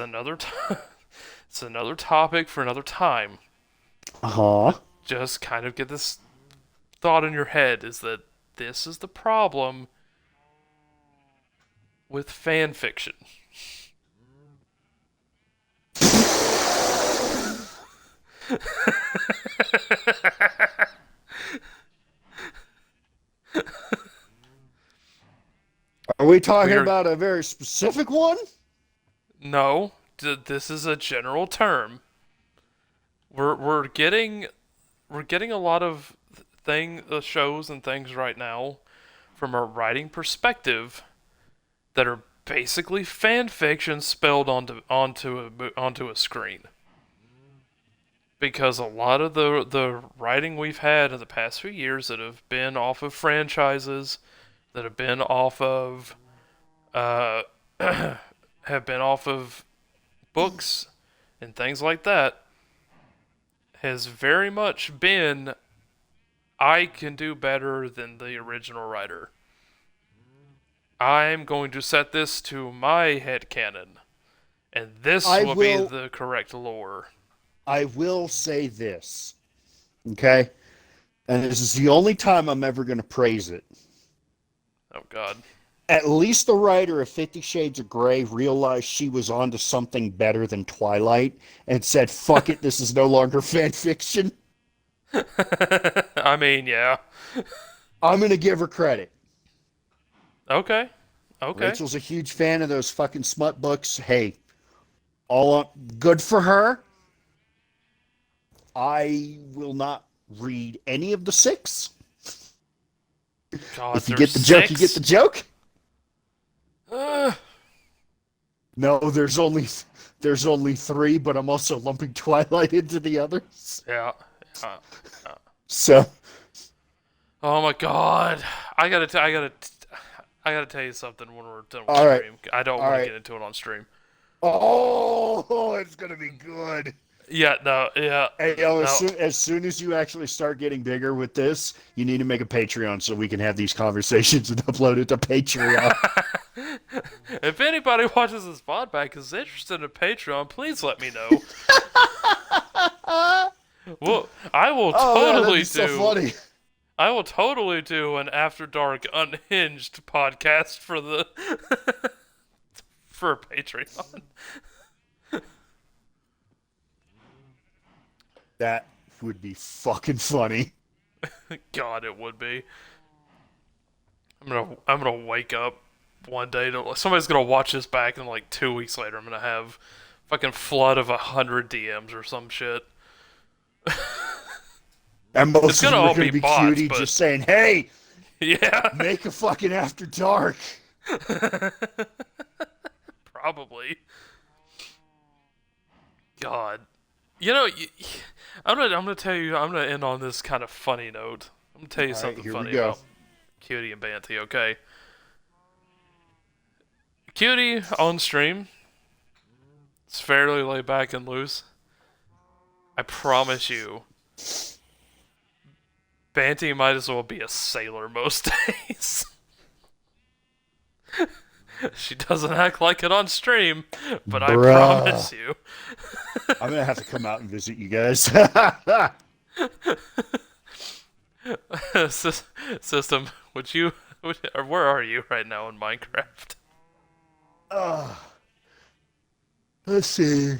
it's another topic for another time. Uh huh. But just kind of get this thought in your head is that this is the problem with fan fiction. Are we talking We're about a very specific one? no, this is a general term. We're getting a lot of shows and things right now from a writing perspective that are basically fan fiction spelled onto a screen. Because a lot of the writing we've had in the past few years that have been off of franchises, that have been off of uh, have been off of books and things like that, has very much been I can do better than the original writer. I'm going to set this to my head canon, and this I will be will. the correct lore. I will say this, okay? And this is the only time I'm ever going to praise it. Oh God. At least the writer of 50 Shades of Grey realized she was onto something better than Twilight and said, fuck it, this is no longer fan fiction. I mean, yeah. I'm going to give her credit. Okay. Okay. Rachel's a huge fan of those fucking smut books. Hey, good for her. I will not read any of the 6. God, If you there's get the joke, 6? you get the joke. Uh, No, there's only 3, but I'm also lumping Twilight into the others. yeah. Uh, So, oh my God. I gotta tell you something when we're done with all right, stream. I don't all want to right. get into it on stream. Oh, it's gonna be good. Yeah. No. Yeah. Hey, yo, No. as soon as you actually start getting bigger with this, you need to make a Patreon so we can have these conversations and upload it to Patreon. If anybody watches this podcast is interested in Patreon, please let me know. Well, I will totally that'd be so do. funny. I will totally do an After Dark unhinged podcast for the for Patreon. That would be fucking funny. God, it would be. I'm gonna wake up one day to somebody's gonna watch this back, and like 2 weeks later, I'm gonna have fucking flood of 100 DMs or some shit. And most It's of gonna them are all gonna be be bots, cutie but- just saying, "Hey, Yeah, make a fucking After Dark." probably. God, you know, I'm gonna tell you. I'm gonna end on this kind of funny note. I'm gonna tell you All right, something here we funny go. about Cutie and Banty. Okay, Cutie on stream. It's fairly laid back and loose. I promise you, Banty might as well be a sailor most days. She doesn't act like it on stream, but I Bruh. promise you. I'm gonna have to come out and visit you guys. System, or where are you right now in Minecraft? Let's see.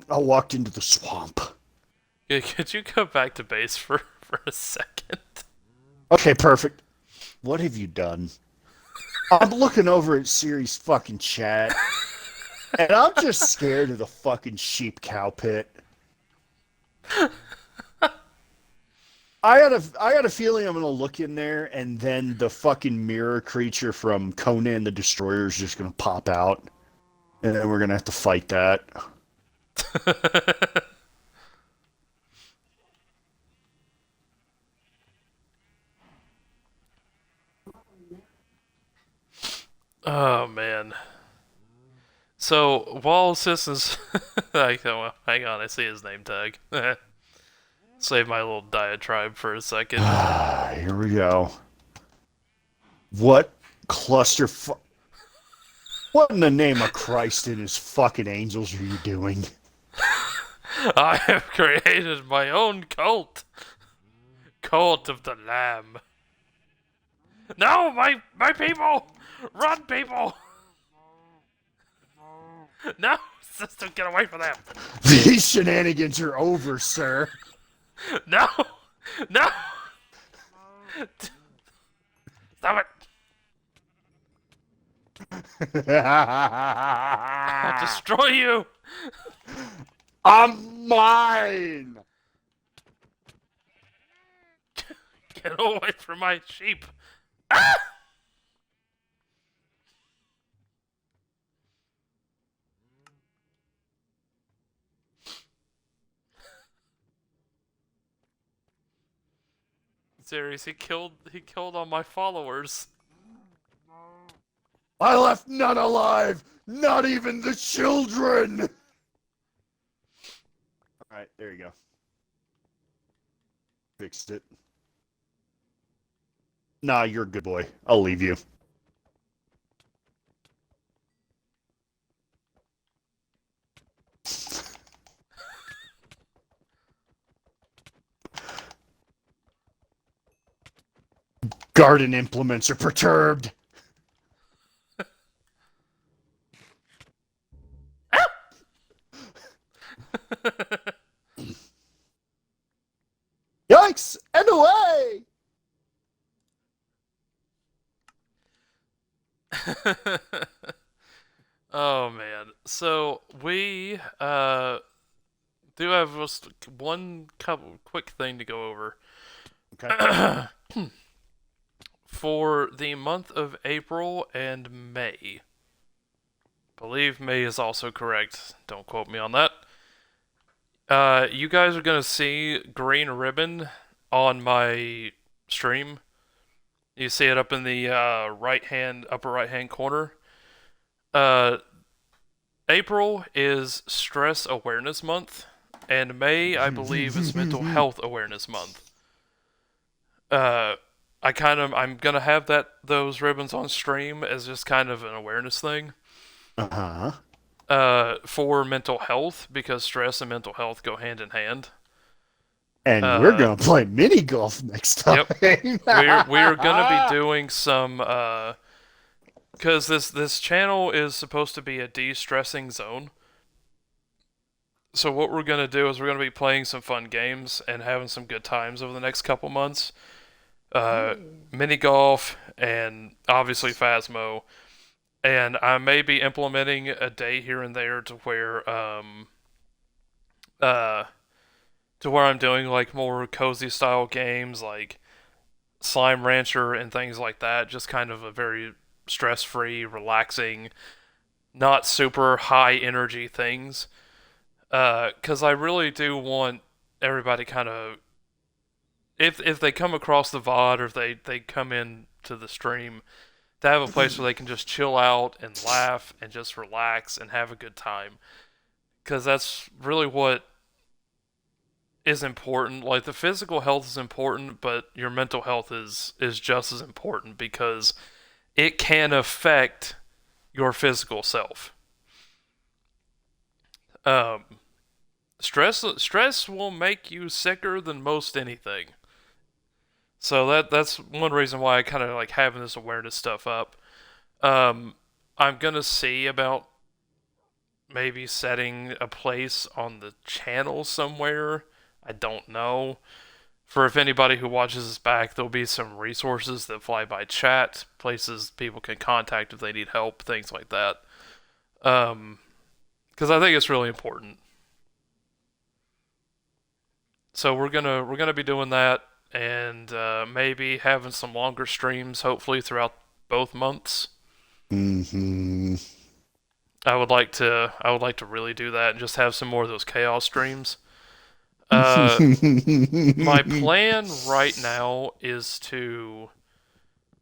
I walked into the swamp. Could you go back to base for a second? Okay, perfect. What have you done? I'm looking over at Siri's fucking chat, and I'm just scared of the fucking sheep cow pit. I got a feeling I'm gonna look in there, and then the fucking mirror creature from Conan the Destroyer is just gonna pop out, and then we're gonna have to fight that. Oh man. So while Systems, hang on, I see his name tag. Save my little diatribe for a second. Here we go. What cluster? What in the name of Christ and his fucking angels are you doing? I have created my own cult. Cult of the Lamb. No, my people! Run, people! No, sister, get away from them! These shenanigans are over, sir. No, no, stop it! I'll destroy you! I'm mine. Get away from my sheep! Ah! Serious, he killed all my followers. I left none alive, not even the children. All right, there you go. Fixed it. Nah, you're a good boy. I'll leave you. Garden implements are perturbed. Yikes! And away! Oh man. So we do have just one couple quick thing to go over. Okay. For the month of April and May. Believe May is also correct. Don't quote me on that. You guys are gonna see green ribbon on my stream. You see it up in the upper right hand corner. Uh, April is Stress Awareness Month, and May, I believe, is Mental Health Awareness Month. Uh, I'm gonna have those ribbons on stream as just kind of an awareness thing. Uh-huh. For mental health, because stress and mental health go hand in hand. And we're gonna play mini golf next time. Yep. we're gonna be doing some because this channel is supposed to be a de-stressing zone. So what we're gonna do is we're gonna be playing some fun games and having some good times over the next couple months. Mini golf and obviously Phasmo, and I may be implementing a day here and there uh to where I'm doing like more cozy style games like Slime Rancher and things like that. Just kind of a very stress free, relaxing, not super high energy things. Because I really do want everybody kind of, if they come across the VOD or if they come in to the stream, to have a place where they can just chill out and laugh and just relax and have a good time. Because that's really what is important. Like the physical health is important, but your mental health is just as important because it can affect your physical self. Um, stress will make you sicker than most anything. So that's one reason why I kind of like having this awareness stuff up. Um, I'm gonna see about maybe setting a place on the channel somewhere. I don't know. For if anybody who watches this back, there'll be some resources that fly by chat, places people can contact if they need help, things like that. Because I think it's really important. So we're gonna be doing that, and maybe having some longer streams, hopefully throughout both months. Mm-hmm. I would like to really do that and just have some more of those chaos streams. Uh, my plan right now is to,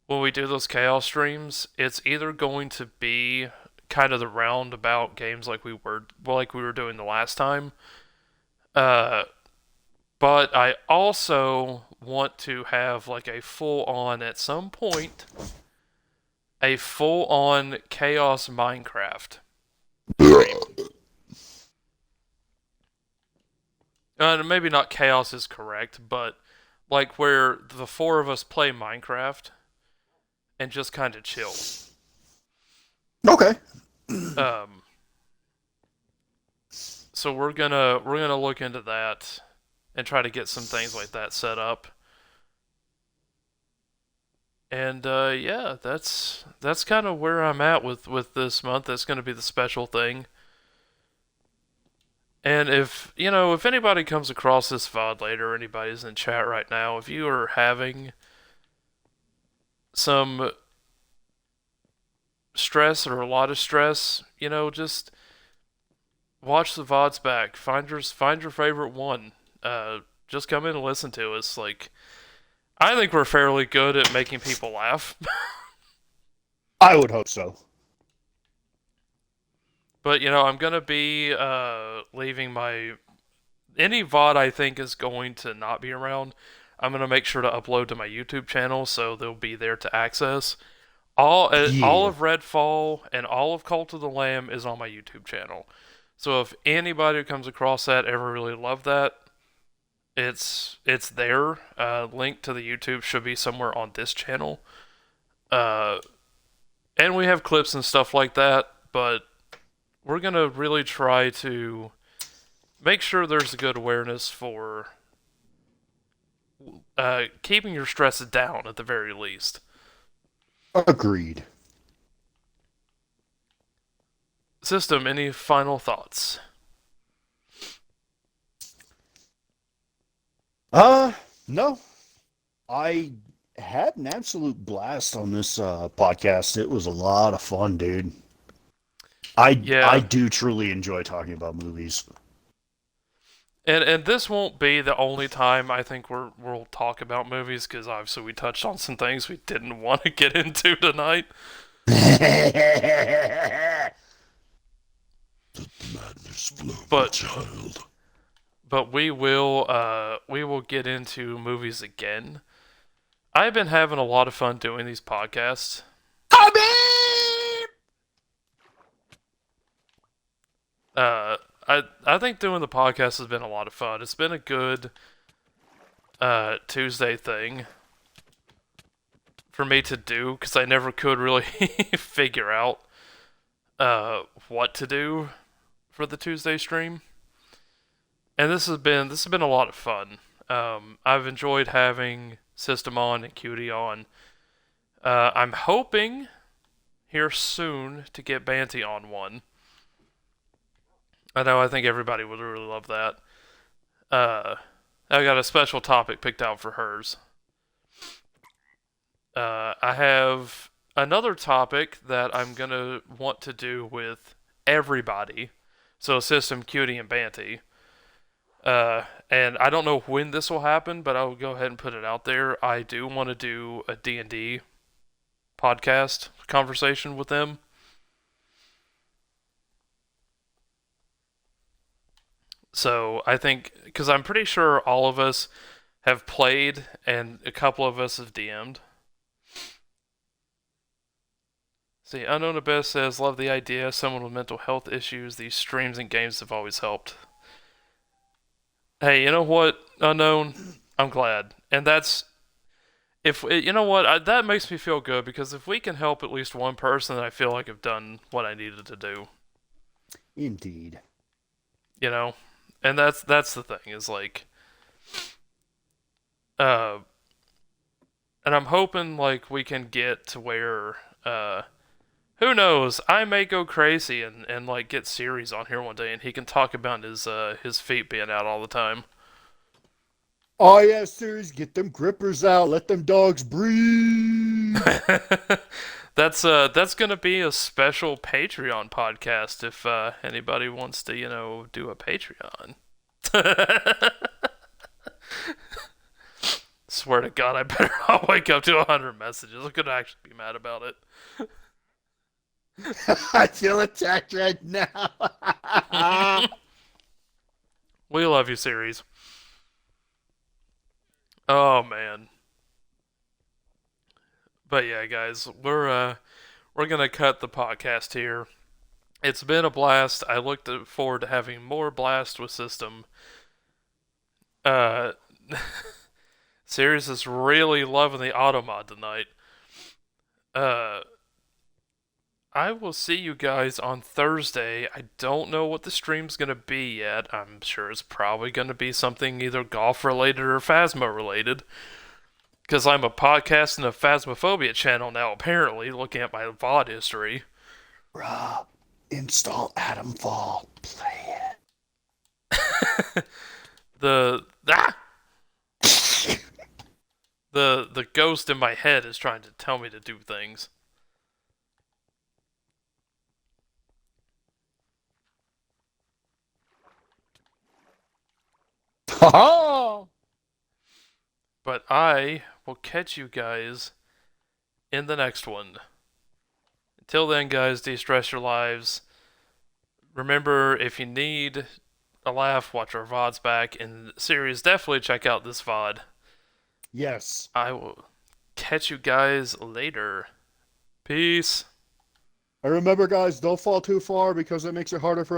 when we do those chaos streams, it's either going to be kind of the roundabout games like we were doing the last time. Uh, but I also want to have like a full on at some point a full on chaos Minecraft stream. Maybe not chaos is correct, but like where the four of us play Minecraft and just kind of chill. Okay. Um, so we're gonna look into that and try to get some things like that set up. And yeah, that's kind of where I'm at with this month. That's going to be the special thing. And if if anybody comes across this VOD later, or anybody's in chat right now, if you are having some stress or a lot of stress, just watch the VODs back. Find your favorite one. Just come in and listen to us. Like, I think we're fairly good at making people laugh. I would hope so. But I'm gonna be leaving my any VOD I think is going to not be around. I'm gonna make sure to upload to my YouTube channel so they'll be there to access. All Yeah. of Redfall and all of Cult of the Lamb is on my YouTube channel. So if anybody who comes across that ever really loved that, it's there. Link to the YouTube should be somewhere on this channel. Uh, and we have clips and stuff like that, but we're gonna really try to make sure there's a good awareness for keeping your stress down at the very least. Agreed. System, any final thoughts? No. I had an absolute blast on this podcast. It was a lot of fun, dude. I Yeah, do truly enjoy talking about movies. and this won't be the only time I think we'll talk about movies because obviously we touched on some things we didn't want to get into tonight. Madness flow, my But child. we will get into movies again. I've been having a lot of fun doing these podcasts. Habib! I think doing the podcast has been a lot of fun. It's been a good Tuesday thing for me to do because I never could really figure out what to do for the Tuesday stream. And this has been a lot of fun. I've enjoyed having System on and Cutie on. I'm hoping here soon to get Banty on one. I think everybody would really love that. Uh, I got a special topic picked out for hers. I have another topic that I'm gonna want to do with everybody. So System, Cutie, and Banty. And I don't know when this will happen, but I'll go ahead and put it out there. I do want to do a D&D podcast conversation with them. So I think, because I'm pretty sure all of us have played and a couple of us have DM'd. See, Unknown Abyss says, love the idea. Someone with mental health issues. These streams and games have always helped. Hey, you know what, Unknown? I'm glad. And that's, if, you know what, that makes me feel good because if we can help at least one person, then I feel like I've done what I needed to do. Indeed. You know? And that's the thing, is like, uh, and I'm hoping like we can get to where who knows, I may go crazy and like get Series on here one day and he can talk about his feet being out all the time. Oh yeah, Series, get them grippers out. Let them dogs breathe. That's gonna be a special Patreon podcast if anybody wants to do a Patreon. Swear to God, I better not wake up to 100 messages. I'm gonna actually be mad about it. I feel attacked right now. We love you, Series. Oh man. But yeah, guys, we're gonna cut the podcast here. It's been a blast. I look forward to having more blast with System. Uh, Sirius is really loving the auto mod tonight. Uh, I will see you guys on Thursday. I don't know what the stream's gonna be yet. I'm sure it's probably gonna be something either golf related or Phasma related. Because I'm a podcast and a Phasmophobia channel now, apparently, looking at my VOD history. Bruh, install Atom Fall. Play The ah! The ghost in my head is trying to tell me to do things. it. But I will catch you guys in the next one. Until then, guys, de-stress your lives. Remember, if you need a laugh, watch our VODs back. In the series, definitely check out this VOD. Yes. I will catch you guys later. Peace. And remember, guys, don't fall too far because it makes it harder for us